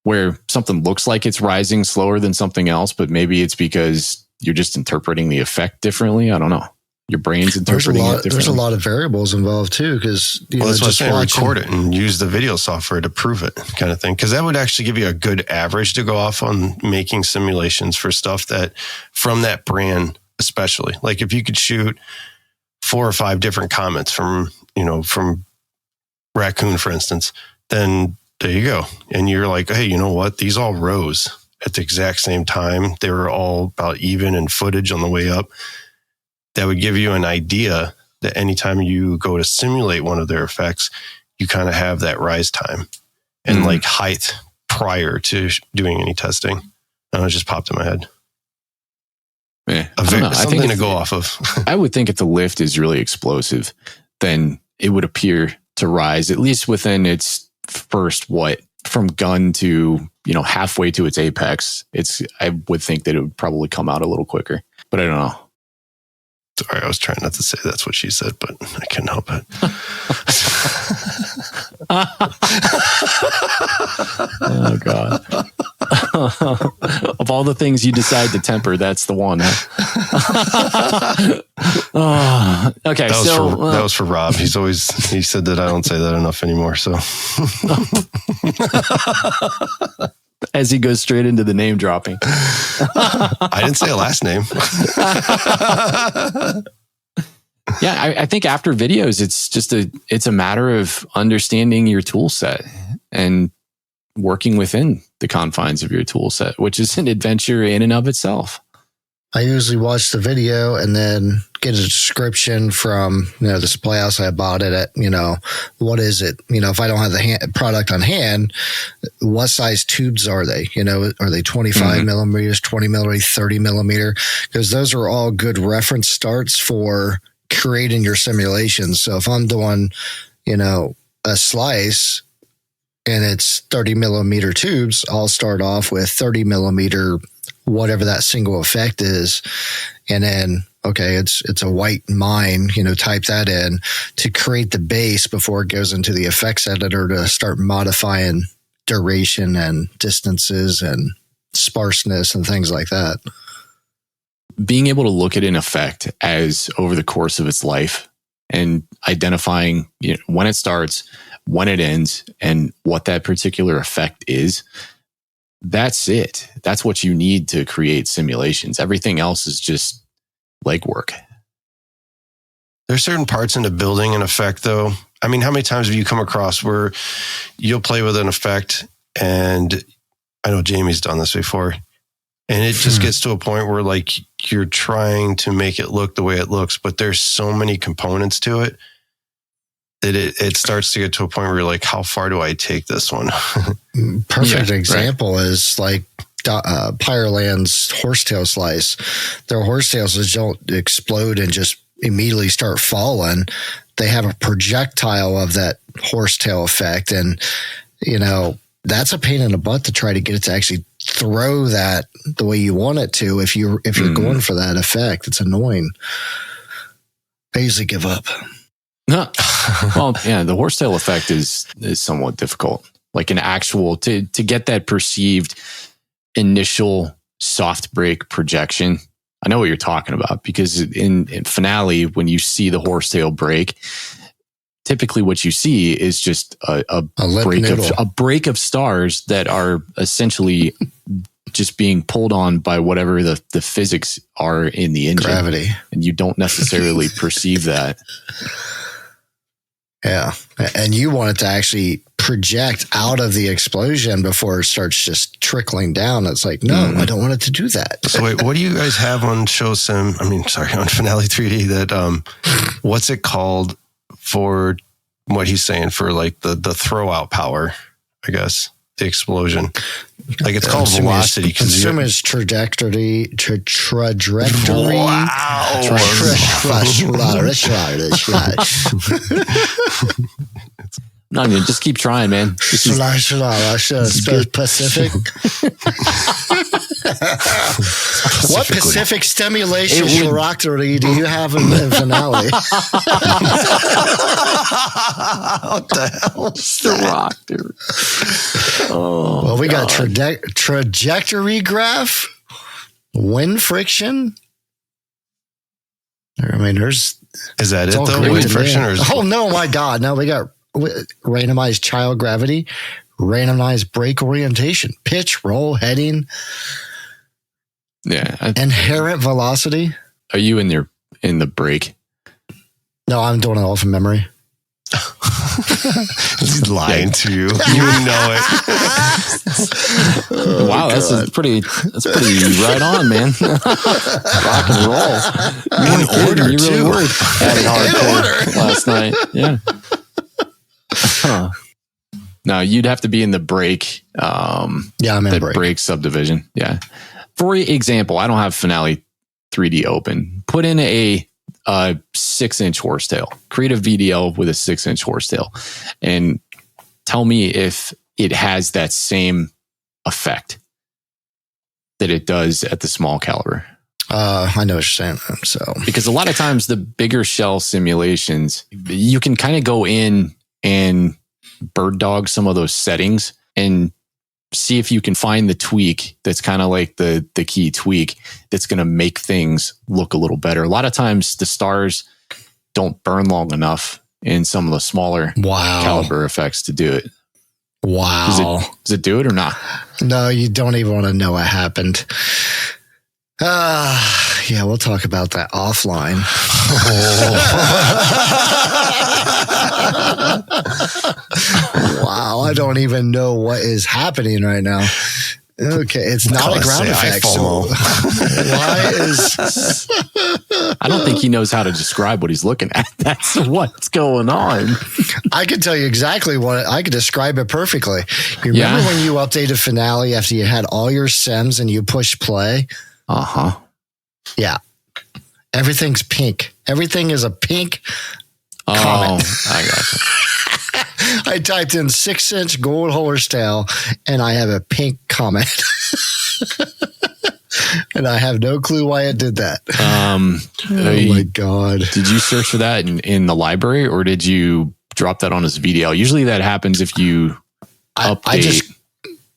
where something looks like it's rising slower than something else, but maybe it's because you're just interpreting the effect differently. I don't know. Your brain's There's a interpreting it lot. differently. There's a lot of variables involved too, because That's what I'm saying. Record it and use the video software to prove it, kind of thing. Because that would actually give you a good average to go off on making simulations for stuff that from that brand, especially. Like if you could shoot 4 or 5 different comments from Raccoon, for instance, then there you go. And you're like, hey, you know what? These all rose at the exact same time. They were all about even in footage on the way up. That would give you an idea that anytime you go to simulate one of their effects, you kind of have that rise time and like height prior to doing any testing. And it just popped in my head. Yeah, something to go off of. I would think if the lift is really explosive, then it would appear to rise at least within its first from gun to halfway to its apex. I would think that it would probably come out a little quicker, but I don't know. Sorry, I was trying not to say that's what she said, but I couldn't help it. Oh, God. Of all the things you decide to temper, that's the one. Huh? Oh, okay, that was for Rob. He said that I don't say that enough anymore. So as he goes straight into the name dropping. I didn't say a last name. Yeah, I think after videos, it's a matter of understanding your tool set and working within the confines of your tool set, which is an adventure in and of itself. I usually watch the video and then get a description from the supply house I bought it at. What is it? If I don't have the product on hand, what size tubes are they? Are they 25 millimeters, 20 millimeter, 30 millimeter? Because those are all good reference starts for creating your simulations. So if I'm doing, a slice and it's 30 millimeter tubes, I'll start off with 30 millimeter, whatever that single effect is. And then, okay, it's a white mine, type that in to create the base before it goes into the effects editor to start modifying duration and distances and sparseness and things like that. Being able to look at an effect as over the course of its life and identifying when it starts, when it ends, and what that particular effect is, that's it. That's what you need to create simulations. Everything else is just legwork. There's certain parts into building an effect, though. I mean, how many times have you come across where you'll play with an effect, and I know Jamie's done this before, and it just gets to a point where like you're trying to make it look the way it looks, but there's so many components to it that it starts to get to a point where you're like, how far do I take this one? Perfect example is like Pyroland's horsetail slice. Their horsetails don't explode and just immediately start falling. They have a projectile of that horsetail effect. And, that's a pain in the butt to try to get it to actually throw that the way you want it to. If you're going for that effect, it's annoying. I usually give up. Well, yeah, the horsetail effect is somewhat difficult. Like an actual to get that perceived initial soft break projection. I know what you're talking about because in finale, when you see the horsetail break, typically what you see is just a break of stars that are essentially just being pulled on by whatever the physics are in the engine. Gravity. And you don't necessarily perceive that. Yeah. And you want it to actually project out of the explosion before it starts just trickling down. It's like, no, I don't want it to do that. So wait, what do you guys have on on Finale 3D that, what's it called for what he's saying for like the throw out power, I guess, the explosion? Like it's called velocity. Consumer's trajectory. Wow. No, just keep trying, man. Pacific. What Pacific stimulation trajectory do you have in finale? What the hell? Well, we got trajectory graph, wind friction. There I mean, there's. Is that it all though? great Wind to friction, me. or is Oh no, my God! No, we got randomized child gravity, randomized brake orientation, pitch, roll, heading, inherent velocity. Are you in the brake? No, I'm doing it all from memory. he's lying to you? You know it. Wow, that's pretty right on, man. Rock and roll. In order, you really too. were at it hardcore last night. Yeah. Huh. No, you'd have to be in the brake. I'm in the brake. brake subdivision. Yeah. For example, I don't have Finale 3D open. Put in a 6-inch horsetail. Create a VDL with a 6-inch horsetail, and tell me if it has that same effect that it does at the small caliber. I know what you're saying. So, because a lot of times the bigger shell simulations, you can kind of go in and bird dog some of those settings and see if you can find the tweak that's kind of like the key tweak that's going to make things look a little better. A lot of times the stars don't burn long enough in some of the smaller caliber effects to do it. Wow. Does it do it or not? No, you don't even want to know what happened. Yeah, we'll talk about that offline. Wow, I don't even know what is happening right now. Okay, it's not a ground effect. So why is... I don't think he knows how to describe what he's looking at. That's what's going on. I can tell you exactly what I could describe it perfectly. You remember when you updated Finale after you had all your sims and you pushed play? Uh-huh. Yeah. Everything's pink. Everything is a pink comment. I got you. I typed in 6-inch gold horsetail and I have a pink comment. And I have no clue why it did that. Oh my God. Did you search for that in the library, or did you drop that on his VDL? Usually that happens if you update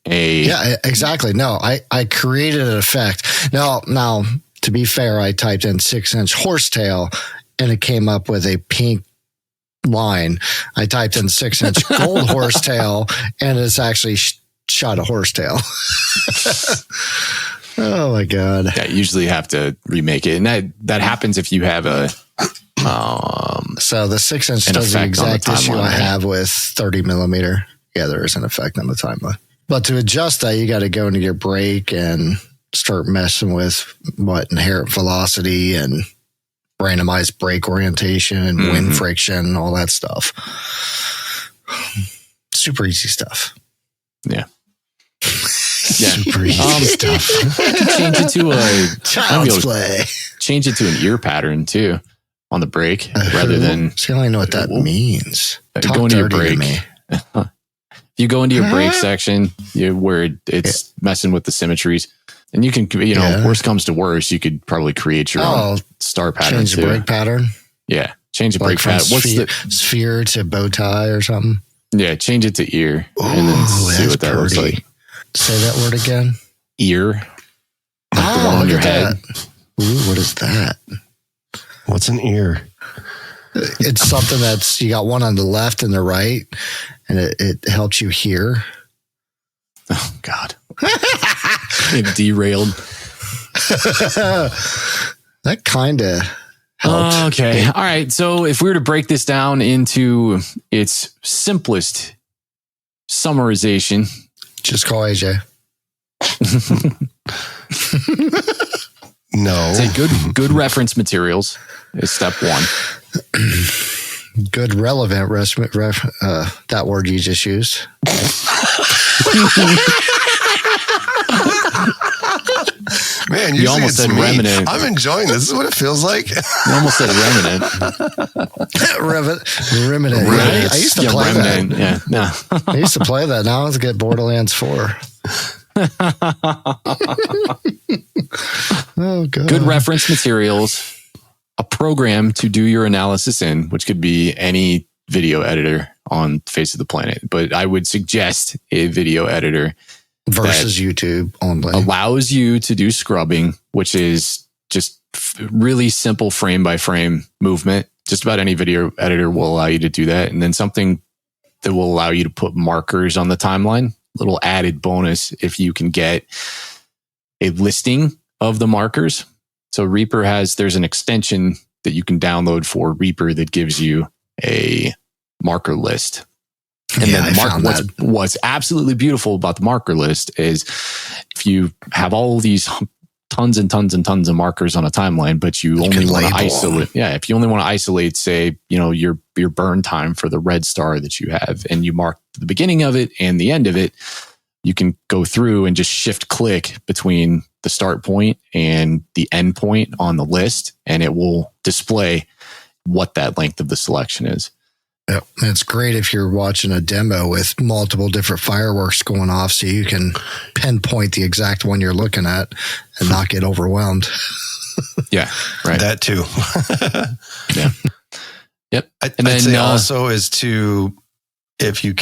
Yeah, exactly. No, I created an effect. Now, to be fair, I typed in 6-inch horsetail and it came up with a pink line. I typed in 6-inch gold horsetail and it's actually shot a horsetail. Oh my God. Yeah, you usually have to remake it. And that happens if you have a so the 6-inch does the exact issue I have with 30 millimeter. Yeah, there is an effect on the timeline. But to adjust that, you got to go into your brake and start messing with inherent velocity and randomized brake orientation and wind friction, all that stuff. Super easy stuff. Yeah. Super easy stuff. Change it to child's play. Change it to an ear pattern too on the brake rather than. See, I don't know what that means. Go into your brake. You go into your brake section where it's messing with the symmetries, and you can, worst comes to worst, you could probably create your own star pattern. Change the brake pattern. Yeah, change the brake pattern. What's the sphere to bow tie or something? Yeah, change it to ear, and then see what that looks like. Say that word again. Ear. Like the one on your head. Ooh, what is that? What's an ear? It's something that's, you got one on the left and the right, and it helps you hear. Oh, God. It derailed. That kind of helped. Okay. All right. So if we were to break this down into its simplest summarization. Just call AJ. No. Say good reference materials is step one. Good relevant that word you just used. Man, you almost said remnant. I'm enjoying this. This is what it feels like. You almost said remnant. Remnant. I used to play remnant. that. Yeah, no. I used to play that. Now let's get Borderlands 4. Oh, God. Good reference materials, a program to do your analysis in, which could be any video editor on the face of the planet. But I would suggest a video editor versus YouTube only allows you to do scrubbing, which is just really simple frame by frame movement. Just about any video editor will allow you to do that. And then something that will allow you to put markers on the timeline. Little added bonus if you can get a listing of the markers. So Reaper there's an extension that you can download for Reaper that gives you a marker list. And then what's absolutely beautiful about the marker list is if you have all these tons and tons and tons of markers on a timeline, but you only want to isolate. Yeah. If you only want to isolate, say, your burn time for the red star that you have, and you mark the beginning of it and the end of it, you can go through and just shift click between the start point and the end point on the list, and it will display what that length of the selection is. Yep. It's great if you're watching a demo with multiple different fireworks going off, so you can pinpoint the exact one you're looking at and not get overwhelmed. Yeah, right. That too. Yeah. Yep. I'd say also is to, if you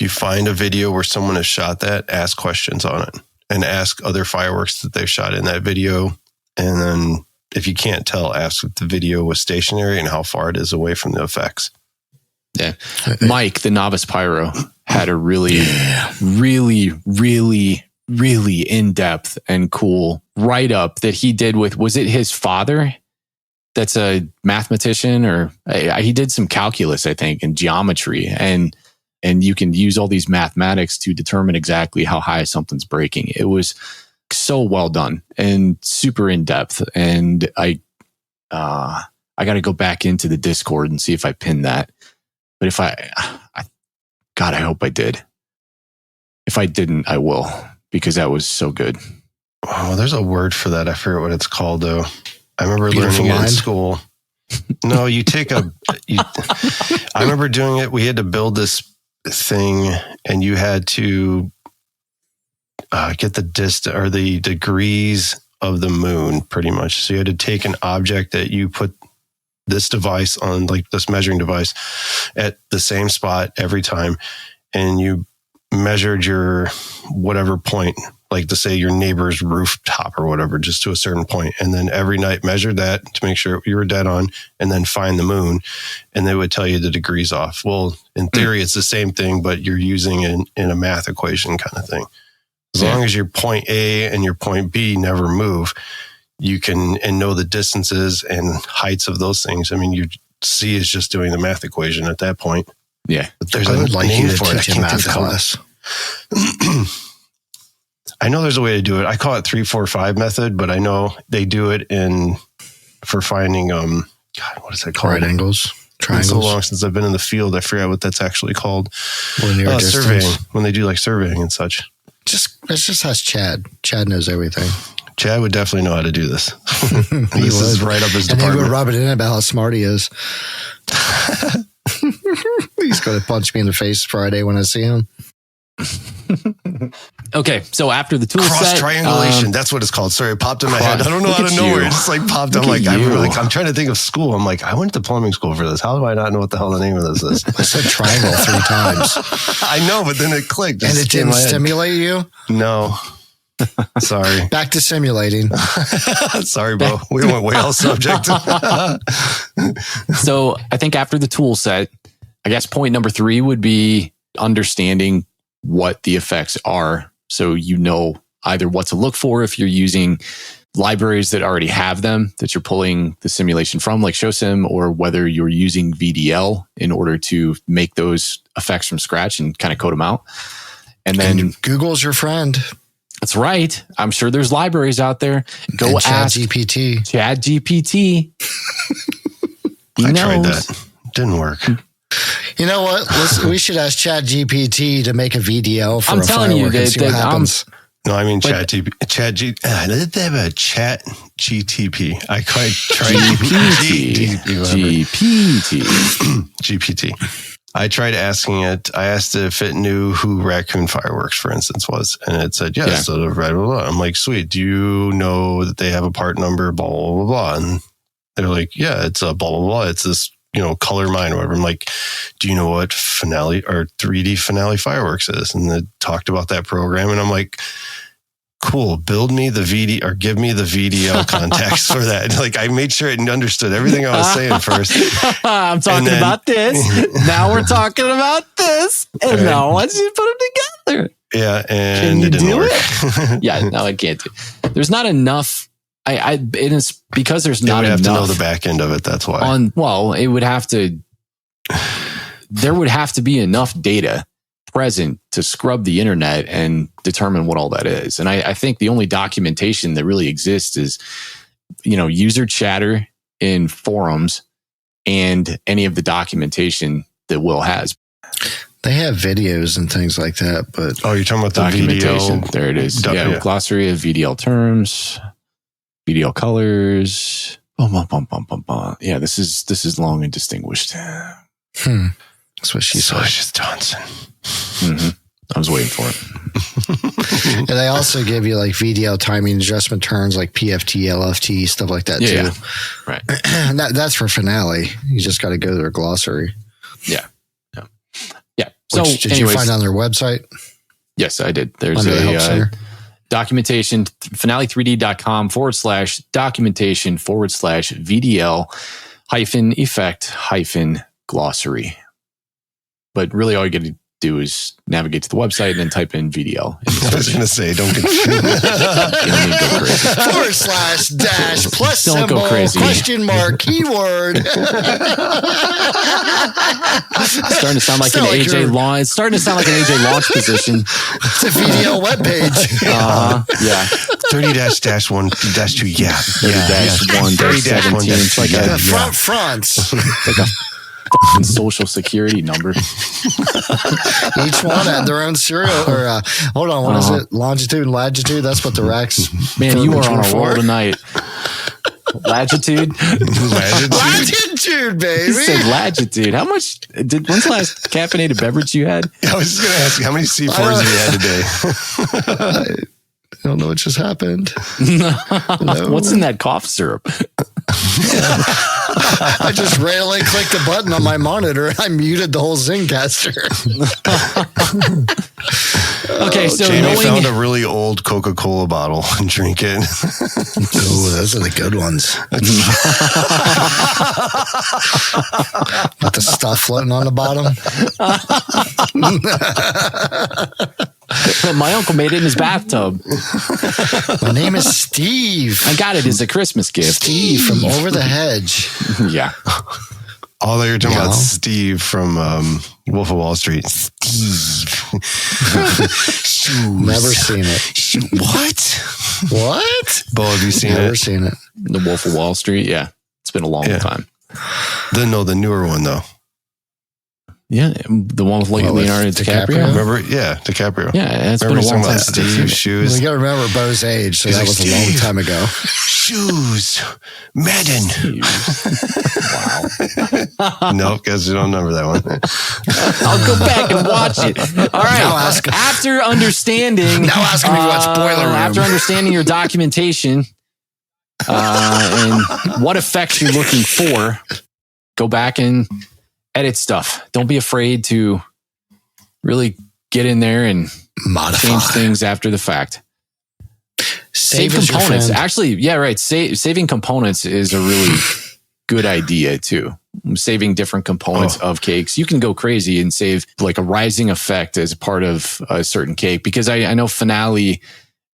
find a video where someone has shot that, ask questions on it and ask other fireworks that they've shot in that video. And then if you can't tell, ask if the video was stationary and how far it is away from the effects. Yeah. Mike, the novice pyro, had a really in-depth and cool write-up that he did with, was it his father? That's a mathematician, or he did some calculus, I think, and geometry. And you can use all these mathematics to determine exactly how high something's breaking. It was so well done and super in depth. And I got to go back into the Discord and see if I pinned that. But if God, I hope I did. If I didn't, I will, because that was so good. Oh, there's a word for that. I forget what it's called though. I remember learning it in school. No, I remember doing it. We had to build this thing, and you had to get the distance or the degrees of the moon, pretty much. So you had to take an object that you put this device on, like this measuring device, at the same spot every time, and you measured your whatever point, like to say your neighbor's rooftop or whatever, just to a certain point. And then every night measure that to make sure you were dead on, and then find the moon, and they would tell you the degrees off. Well, in theory, it's the same thing, but you're using it in a math equation kind of thing. As long as your point A and your point B never move, you can and know the distances and heights of those things. I mean, C is just doing the math equation at that point. Yeah. But there's a name for it. I can't math class. I know there's a way to do it. I call it 3-4-5 method, but I know they do it for finding God, what is that called? Right angles, triangles. It's so long since I've been in the field, I forgot what that's actually called. Linear distance. Surveying, when they do like surveying and such. Let's just ask Chad. Chad knows everything. Chad would definitely know how to do this. This is right up his department. And he would rub it in about how smart he is. He's going to punch me in the face Friday when I see him. Okay, so after the tool set, cross triangulation, that's what it's called. Sorry, it popped in my head. I don't know how to know where it just like popped. I'm trying to think of school. I'm like, I went to plumbing school for this. How do I not know what the hell the name of this is? I said triangle 3 times. I know, but then it clicked. And it didn't stimulate you? No. Sorry. Back to simulating. Sorry, bro. We went way off subject. So I think after the tool set, I guess point number 3 would be understanding what the effects are. So you know either what to look for if you're using libraries that already have them, that you're pulling the simulation from, like ShowSim, or whether you're using VDL in order to make those effects from scratch and kind of code them out. And then Google's your friend. That's right. I'm sure there's libraries out there. Go and ask ChatGPT. ChatGPT. I tried that. Didn't work. You know what? We should ask ChatGPT to make a VDL for I'm telling you that what happens. No, I mean ChatGPT. I tried GPT. I tried asking it. I asked it if it knew who Raccoon Fireworks, for instance, was, and it said yes. Yeah. So blah, blah, blah. I'm like, sweet. Do you know that they have a part number? Blah blah blah blah. And they're like, yeah, it's a blah blah blah. It's this, color mine or whatever. I'm like, do you know what finale or 3D finale fireworks is? And they talked about that program, and I'm like, cool, build me the VD or give me the VDL context for that. Like I made sure it understood everything I was saying first. I'm talking about this. Now we're talking about this. And now I want you to put them together. Yeah. And it didn't work. Yeah, no, I can't do it. There's not enough. It is because there's not enough. You have to know the back end of it. That's why. It would have to, there would have to be enough data present to scrub the internet and determine what all that is. And I think the only documentation that really exists is, user chatter in forums and any of the documentation that Will has. They have videos and things like that, but you're talking about the documentation. VDL. There it is. Glossary of VDL terms, VDL colors. Yeah, this is long and distinguished. That's what she said. Luscious Johnson. Mm-hmm. I was waiting for it. And they also give you like VDL timing adjustment terms like PFT, LFT, stuff like that too. Yeah. Right. That's for Finale. You just got to go to their glossary. Yeah. So, did you find on their website? Yes, I did. There's Under the help center? Documentation, finale3d.com/documentation /VDL-effect-glossary. But really all you got to do is navigate to the website and then type in VDL. I was going to say, don't get go crazy. // plus don't symbol, go crazy. question mark, keyword. It's starting to sound like an AJ launch. It's starting to sound like an AJ launch position. It's a VDL webpage. Yeah. 30-1-2. Yeah. 30-1-17. It's like the fronts. Like a social security number. Each one had their own serial or hold on, what is it? Longitude and latitude. That's what the racks. Man, you are on a roll tonight. Latitude, baby. You said latitude. How much? When's the last caffeinated beverage you had? I was just going to ask you how many C4s you had today. I don't know what just happened. No. What's in that cough syrup? I just randomly clicked the button on my monitor. I muted the whole Zencaster. Okay, so Jamie found a really old Coca-Cola bottle and drink it. Oh, those are the good ones. With the stuff floating on the bottom. My uncle made it in his bathtub. My name is Steve. I got it as a Christmas gift. Steve from Over the Hedge. Yeah. Oh, you're talking about Steve from Wolf of Wall Street. Steve. Never seen it. What? Bo, have you seen it? Never seen it. The Wolf of Wall Street. Yeah. It's been a long time. The newer one though. Yeah, the one with Leonardo DiCaprio. Remember? Yeah, DiCaprio. Yeah, it's been a long time since I've seen it. Shoes. Well, you got to remember Bo's age, so that was a long time ago. Shoes, Madden. Wow. Nope, guys, you don't remember that one. I'll go back and watch it. All right. After understanding, now ask me what spoiler room. After understanding your documentation and what effects you're looking for, go back and edit stuff. Don't be afraid to really get in there and modify, change things after the fact. Save components. Actually, yeah, right. Saving components is a really good idea too. Saving different components of cakes. You can go crazy and save like a rising effect as part of a certain cake, because I know Finale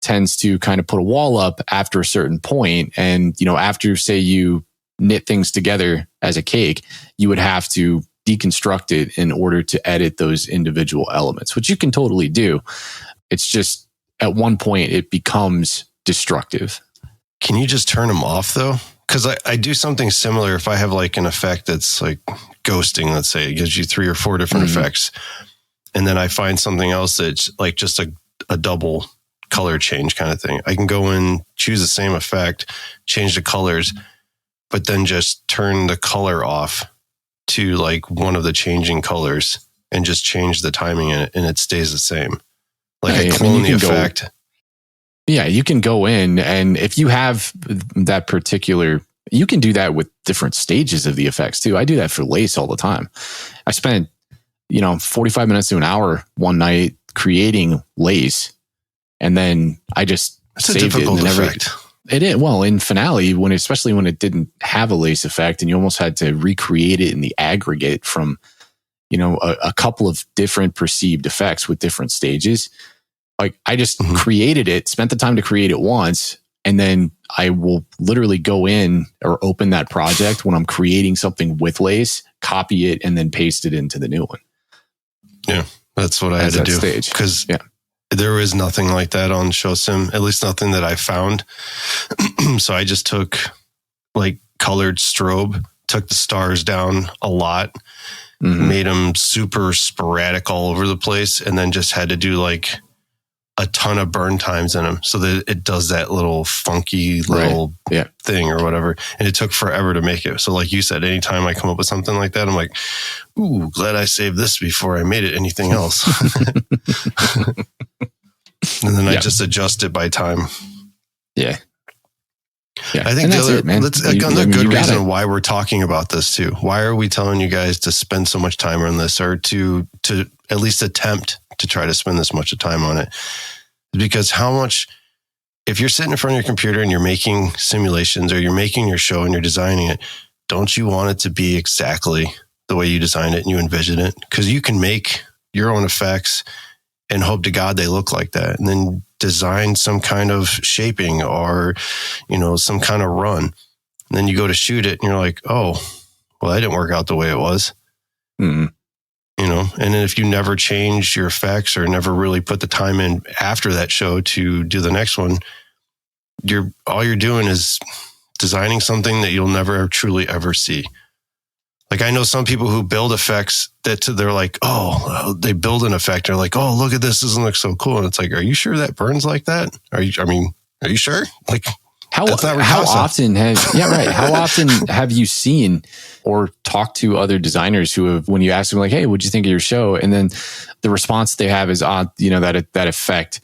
tends to kind of put a wall up after a certain point. And, after say you knit things together as a cake, you would have to deconstruct it in order to edit those individual elements, which you can totally do. It's just at one point it becomes destructive. Can you just turn them off though? Because I do something similar. If I have like an effect that's like ghosting, let's say, it gives you 3 or 4 different effects. And then I find something else that's like just a double color change kind of thing. I can go in, choose the same effect, change the colors, but then just turn the color off to like one of the changing colors and just change the timing in it, and it stays the same. Like I clone the effect. Yeah, you can go in, and if you have that particular, you can do that with different stages of the effects too. I do that for lace all the time. I spent, 45 minutes to an hour one night creating lace, And then I just It's a saved difficult it. And effect. It is. Well, in Finale, especially when it didn't have a lace effect and you almost had to recreate it in the aggregate from, a couple of different perceived effects with different stages. Like I just created it, spent the time to create it once, and then I will literally go in or open that project when I'm creating something with lace, copy it, and then paste it into the new one. Yeah, that's what I had to do. Because there is nothing like that on ShowSim, at least nothing that I found. So I just took like colored strobe, took the stars down a lot, made them super sporadic all over the place, and then just had to do like a ton of burn times in them so that it does that little funky little thing or whatever. And it took forever to make it. So like you said, anytime I come up with something like that, I'm like, ooh, glad I saved this before I made it anything else. And then I just adjust it by time. Yeah. Yeah. I think another good reason why we're talking about this too. Why are we telling you guys to spend so much time on this, or to at least attempt to try to spend this much time on it? Because if you're sitting in front of your computer and you're making simulations or you're making your show and you're designing it, don't you want it to be exactly the way you designed it and you envision it? Because you can make your own effects and hope to God they look like that, and then design some kind of shaping or, some kind of run. And then you go to shoot it and you're like, oh, well, that didn't work out the way it was. And then if you never change your effects or never really put the time in after that show to do the next one, all you're doing is designing something that you'll never truly ever see. Like I know some people who build effects that they're like, oh, they build an effect. They're like, oh, look at this. This looks so cool. And it's like, are you sure that burns like that? Are you sure? Like how often have you seen or talked to other designers who have, when you ask them like, hey, what'd you think of your show? And then the response they have is, that effect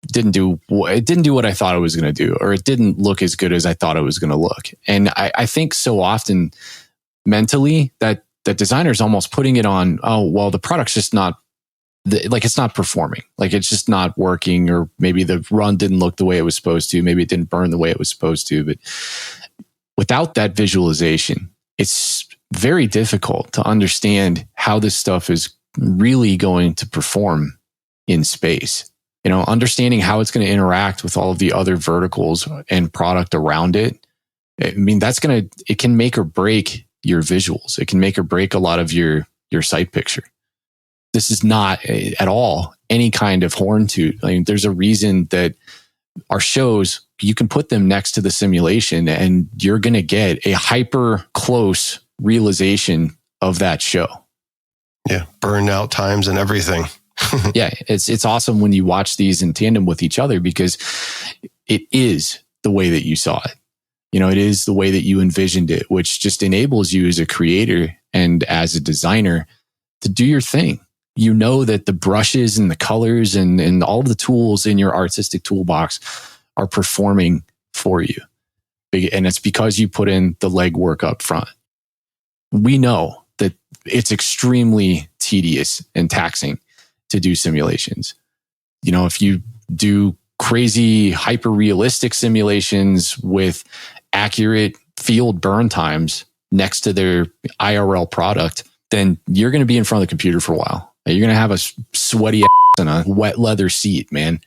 didn't do what I thought it was going to do, or it didn't look as good as I thought it was going to look. And I think so often mentally that designer's almost putting it on, oh, well, the product's just not it's not performing, like it's just not working, or maybe the run didn't look the way it was supposed to. Maybe it didn't burn the way it was supposed to. But without that visualization, it's very difficult to understand how this stuff is really going to perform in space. Understanding how it's going to interact with all of the other verticals and product around it. I mean, it can make or break your visuals. It can make or break a lot of your sight picture. This is not at all any kind of horn toot. I mean, there's a reason that our shows, you can put them next to the simulation and you're going to get a hyper close realization of that show. Yeah. Burnout times and everything. Yeah. It's awesome when you watch these in tandem with each other, because it is the way that you saw it. It is the way that you envisioned it, which just enables you as a creator and as a designer to do your thing. That the brushes and the colors and all the tools in your artistic toolbox are performing for you. And it's because you put in the legwork up front. We know that it's extremely tedious and taxing to do simulations. If you do crazy hyper-realistic simulations with accurate field burn times next to their IRL product, then you're going to be in front of the computer for a while. You're going to have a sweaty ass and a wet leather seat, man.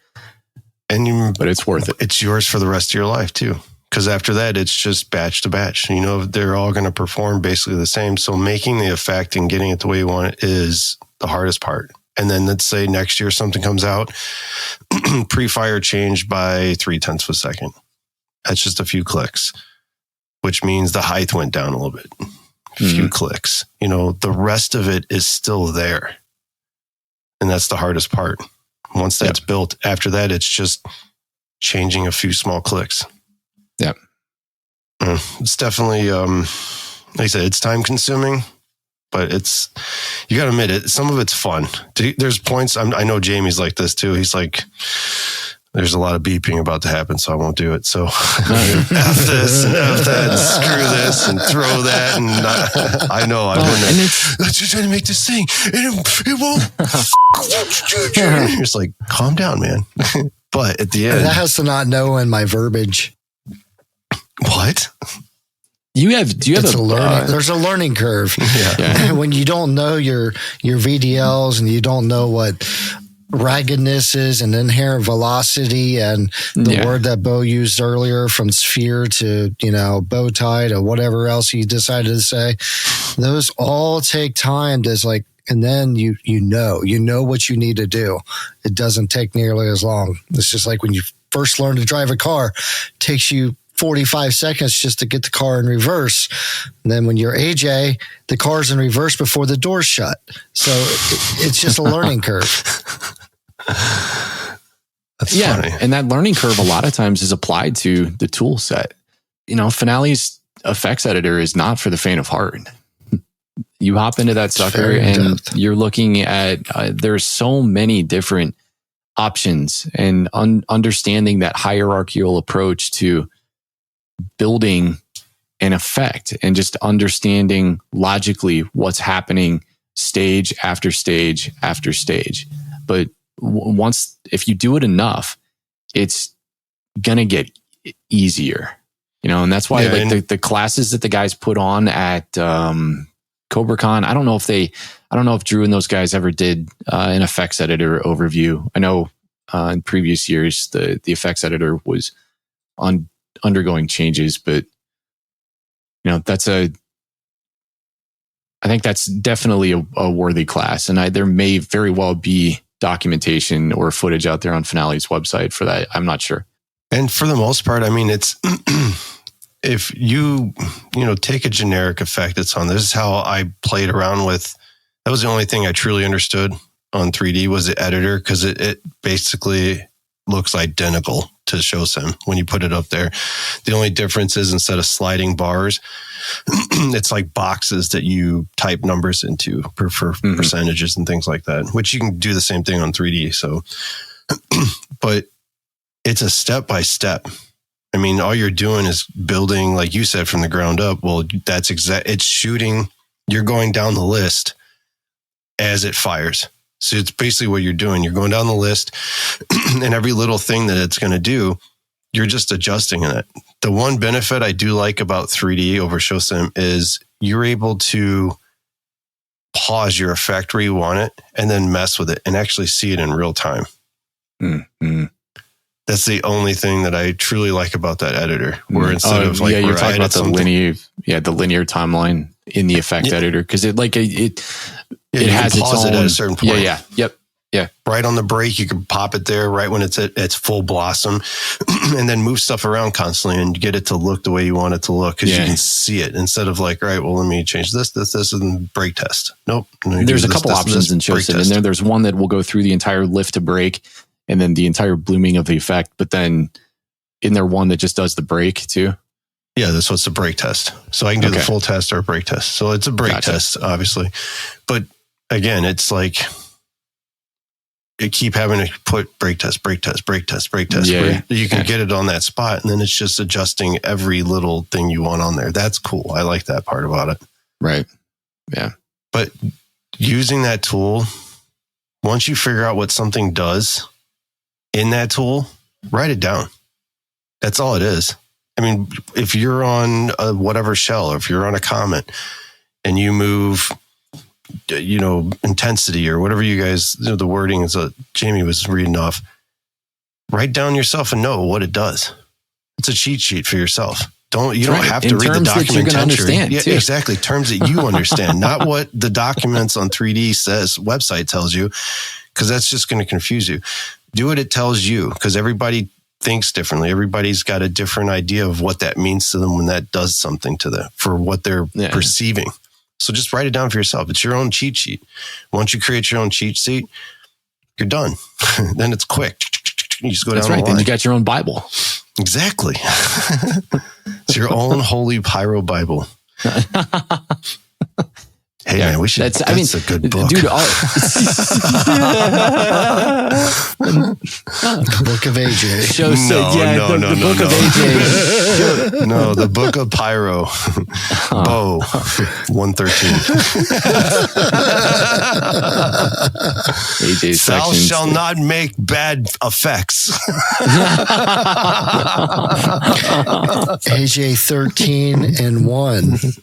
But it's worth it. It's yours for the rest of your life too. Because after that, it's just batch to batch. They're all going to perform basically the same. So making the effect and getting it the way you want it is the hardest part. And then let's say next year something comes out, pre-fire changed by 0.3 of a second. That's just a few clicks, which means the height went down a little bit. A few clicks. The rest of it is still there. And that's the hardest part. Once that's built, after that, it's just changing a few small clicks. Yeah. It's definitely, like I said, it's time consuming, but you got to admit it. Some of it's fun. There's points, I know Jamie's like this too. He's like, there's a lot of beeping about to happen, so I won't do it. So F this and F that and screw this and throw that. And I know I've been there. Let's just try to make this thing. And it won't. It's like, calm down, man. But at the end, that has to not know in my verbiage. What? Do you have It's a learning? There's a learning curve. Yeah. When you don't know your VDLs and you don't know what raggedness is and inherent velocity and the word that Bo used earlier from sphere to, bow tie to whatever else he decided to say, those all take time to like, and then you know what you need to do. It doesn't take nearly as long. It's just like when you first learn to drive a car, it takes you 45 seconds just to get the car in reverse. And then when you're AJ, the car's in reverse before the door's shut. So it's just a learning curve. That's funny. And that learning curve a lot of times is applied to the tool set. Finale's effects editor is not for the faint of heart. You hop into that sucker and you're looking at, there's so many different options, and understanding that hierarchical approach to building an effect and just understanding logically what's happening stage after stage after stage. But if you do it enough, it's going to get easier, and that's why the classes that the guys put on at CobraCon, I don't know if Drew and those guys ever did an effects editor overview. I know in previous years, the effects editor was undergoing changes, but I think that's definitely a worthy class, and there may very well be documentation or footage out there on Finale's website for that. I'm not sure. And for the most part, I mean, it's if you take a generic effect that's on. This is how I played around with. That was the only thing I truly understood on 3D was the editor, because it basically looks identical to ShowSim when you put it up there. The only difference is instead of sliding bars, it's like boxes that you type numbers into for percentages and things like that, which you can do the same thing on 3D. So, but it's a step by step. I mean, all you're doing is building, like you said, from the ground up. Well, it's shooting. You're going down the list as it fires. So it's basically what you're doing. You're going down the list and every little thing that it's going to do, you're just adjusting it. The one benefit I do like about 3D over ShowSim is you're able to pause your effect where you want it and then mess with it and actually see it in real time. Mm-hmm. That's the only thing that I truly like about that editor. Where instead of like, you're talking about the linear timeline in the effect editor, because it has its own. It at a certain point. Yeah. Right on the break, you can pop it there right when it's at its full blossom, and then move stuff around constantly and get it to look the way you want it to look, because you can see it instead of like, all right, well, let me change this, and break test. Nope. There's a couple options in ShowSim, and there's one that will go through the entire lift to break, and then the entire blooming of the effect. But then, isn't there one that just does the break too? Yeah, that's what's the break test. So I can do the full test or a break test. So it's a break test, obviously. But again, it's like you keep having to put break test. Yeah. You can get it on that spot, and then it's just adjusting every little thing you want on there. That's cool. I like that part about it. Right. Yeah. But using that tool, once you figure out what something does in that tool, write it down. That's all it is. I mean, if you're on a whatever shell, or if you're on a comet and you move, intensity or whatever you guys, the wording is Jamie was reading off, write down yourself and know what it does. It's a cheat sheet for yourself. You don't have to read the documentation. Yeah, too. Exactly. Terms that you understand, not what the documents on 3D website tells you, because that's just going to confuse you. Do what it tells you, because everybody thinks differently. Everybody's got a different idea of what that means to them when that does something to them for what they're perceiving. So just write it down for yourself. It's your own cheat sheet. Once you create your own cheat sheet, you're done. Then it's quick. You just go down the line. Then you got your own Bible. Exactly. It's your own holy Pyro Bible. Hey man, we should. That's a good book, dude. The Book of AJ. The Book of AJ. No, the Book of Pyro. Bo 113. AJ's Thou sections. shall not make bad effects. AJ 13:1.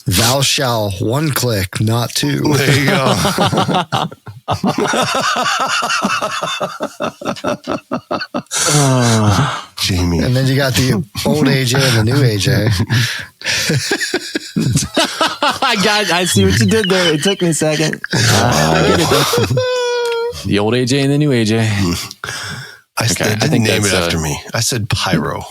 Thou shall one click, not two. There you go. Jamie. And then you got the old AJ and the new AJ. I see what you did there. It took me a second. I get it though. The old AJ and the new AJ. I didn't name it after me. I said Pyro.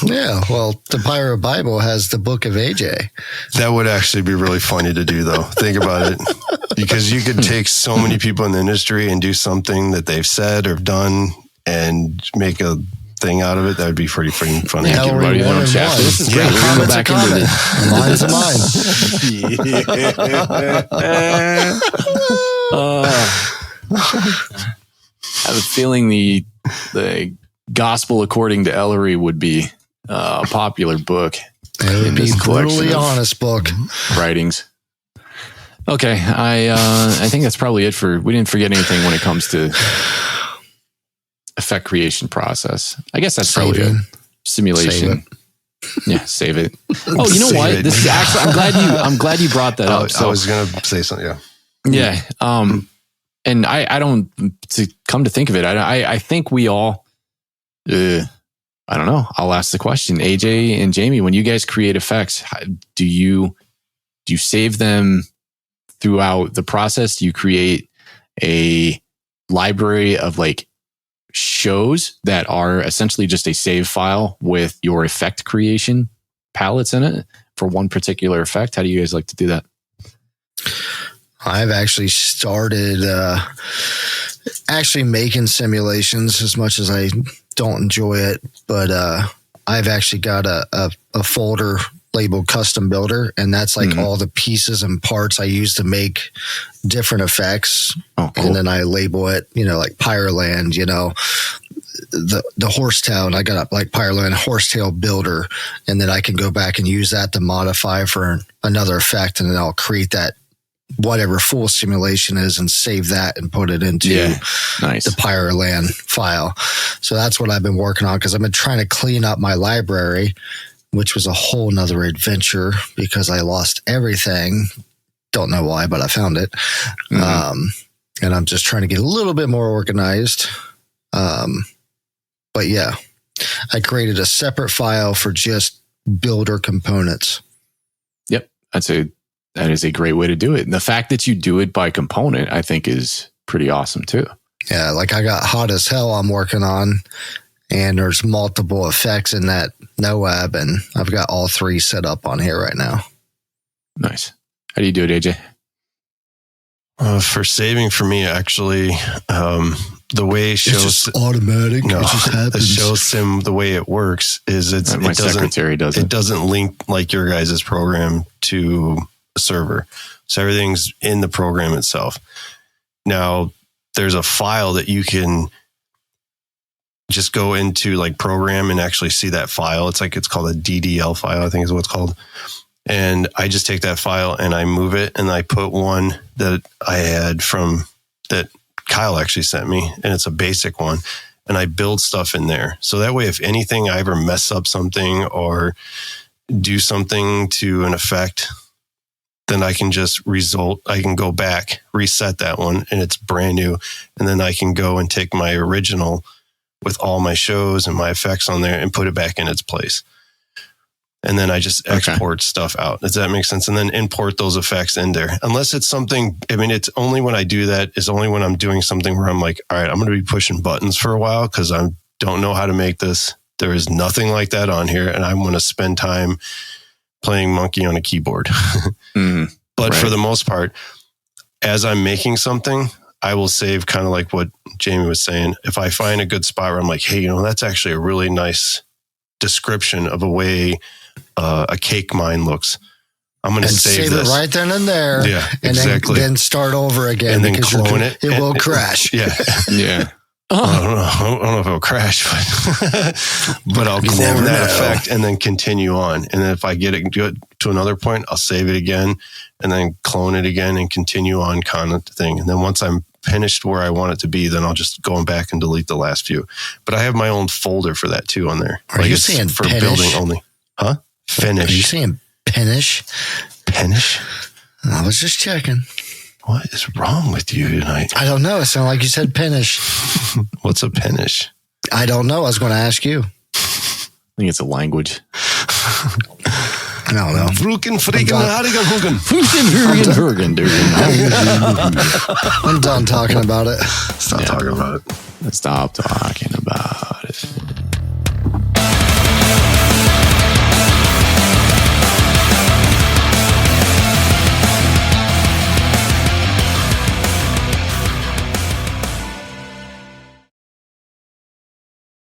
Yeah, well, the Pyro Bible has the Book of AJ. That would actually be really funny to do, though. Think about it. Because you could take so many people in the industry and do something that they've said or done and make a thing out of it. That would be pretty freaking funny. Thank you, everybody. This is great. We're going to go back into it. Mine's a mine. I have a feeling the Gospel According to Ellery would be a popular book. It would be a brutally honest book. Writings. Okay, I think that's probably it we didn't forget anything when it comes to effect creation process. I guess that's probably a simulation. Yeah, save it. Oh, you know what? This is actually I'm glad you brought that up. So I was gonna say something, yeah. Yeah. And I don't, to come to think of it, I think we all, I don't know. I'll ask the question. AJ and Jamie, when you guys create effects, do you save them throughout the process? Do you create a library of like shows that are essentially just a save file with your effect creation palettes in it for one particular effect? How do you guys like to do that? I've actually started making simulations, as much as I don't enjoy it. But I've actually got a folder labeled Custom Builder, and that's like all the pieces and parts I use to make different effects. Oh, cool. And then I label it, like Pyroland, the horsetail, and I got like Pyroland horsetail builder, and then I can go back and use that to modify for another effect, and then I'll create that whatever full simulation is and save that and put it into the Pyroland file. So that's what I've been working on, because I've been trying to clean up my library, which was a whole nother adventure because I lost everything. Don't know why, but I found it. And I'm just trying to get a little bit more organized. But yeah, I created a separate file for just builder components. Yep. That is a great way to do it. And the fact that you do it by component, I think, is pretty awesome too. Yeah, like I got Hot as Hell I'm working on, and there's multiple effects in that NOAB, and I've got all three set up on here right now. Nice. How do you do it, AJ? For saving, for me, actually, the way it shows, it's just automatic. No, it just happens. The show sim, the way it works is it doesn't link like your guys' program to a server. So everything's in the program itself. Now there's a file that you can just go into like program and actually see that file. It's called a DDL file, I think is what it's called. And I just take that file and I move it, and I put one that I had from that Kyle actually sent me, and it's a basic one, and I build stuff in there. So that way, if anything, I ever mess up something or do something to an effect, then I can go back, reset that one, and it's brand new. And then I can go and take my original with all my shows and my effects on there and put it back in its place. And then I just export stuff out. Does that make sense? And then import those effects in there. Unless it's something, it's only when I do that is only when I'm doing something where I'm like, all right, I'm going to be pushing buttons for a while because I don't know how to make this. There is nothing like that on here. And I'm going to spend time playing monkey on a keyboard. But for the most part, as I'm making something, I will save, kind of like what Jamie was saying. If I find a good spot where I'm like, hey, that's actually a really nice description of a way a cake mine looks. I'm going to save this it right then and there. Yeah, and exactly. then start over again. And then because clone it. It will crash. Yeah. Yeah. I don't know if it'll crash, but I'll clone that effect and then continue on. And then if I get it to another point, I'll save it again and then clone it again and continue on kind of thing. And then once I'm finished where I want it to be, then I'll just go back and delete the last few. But I have my own folder for that too on there. Are you saying for finish? building only? Huh? Finish. Are you saying pinish? Pinish? I was just checking. What is wrong with you tonight? I don't know. It sounded like you said pinish. What's a pinish? I don't know. I was going to ask you. I think it's a language. I don't know. Fruken, freaking, harigan, I'm done talking about it. Stop talking about it. Stop talking about it.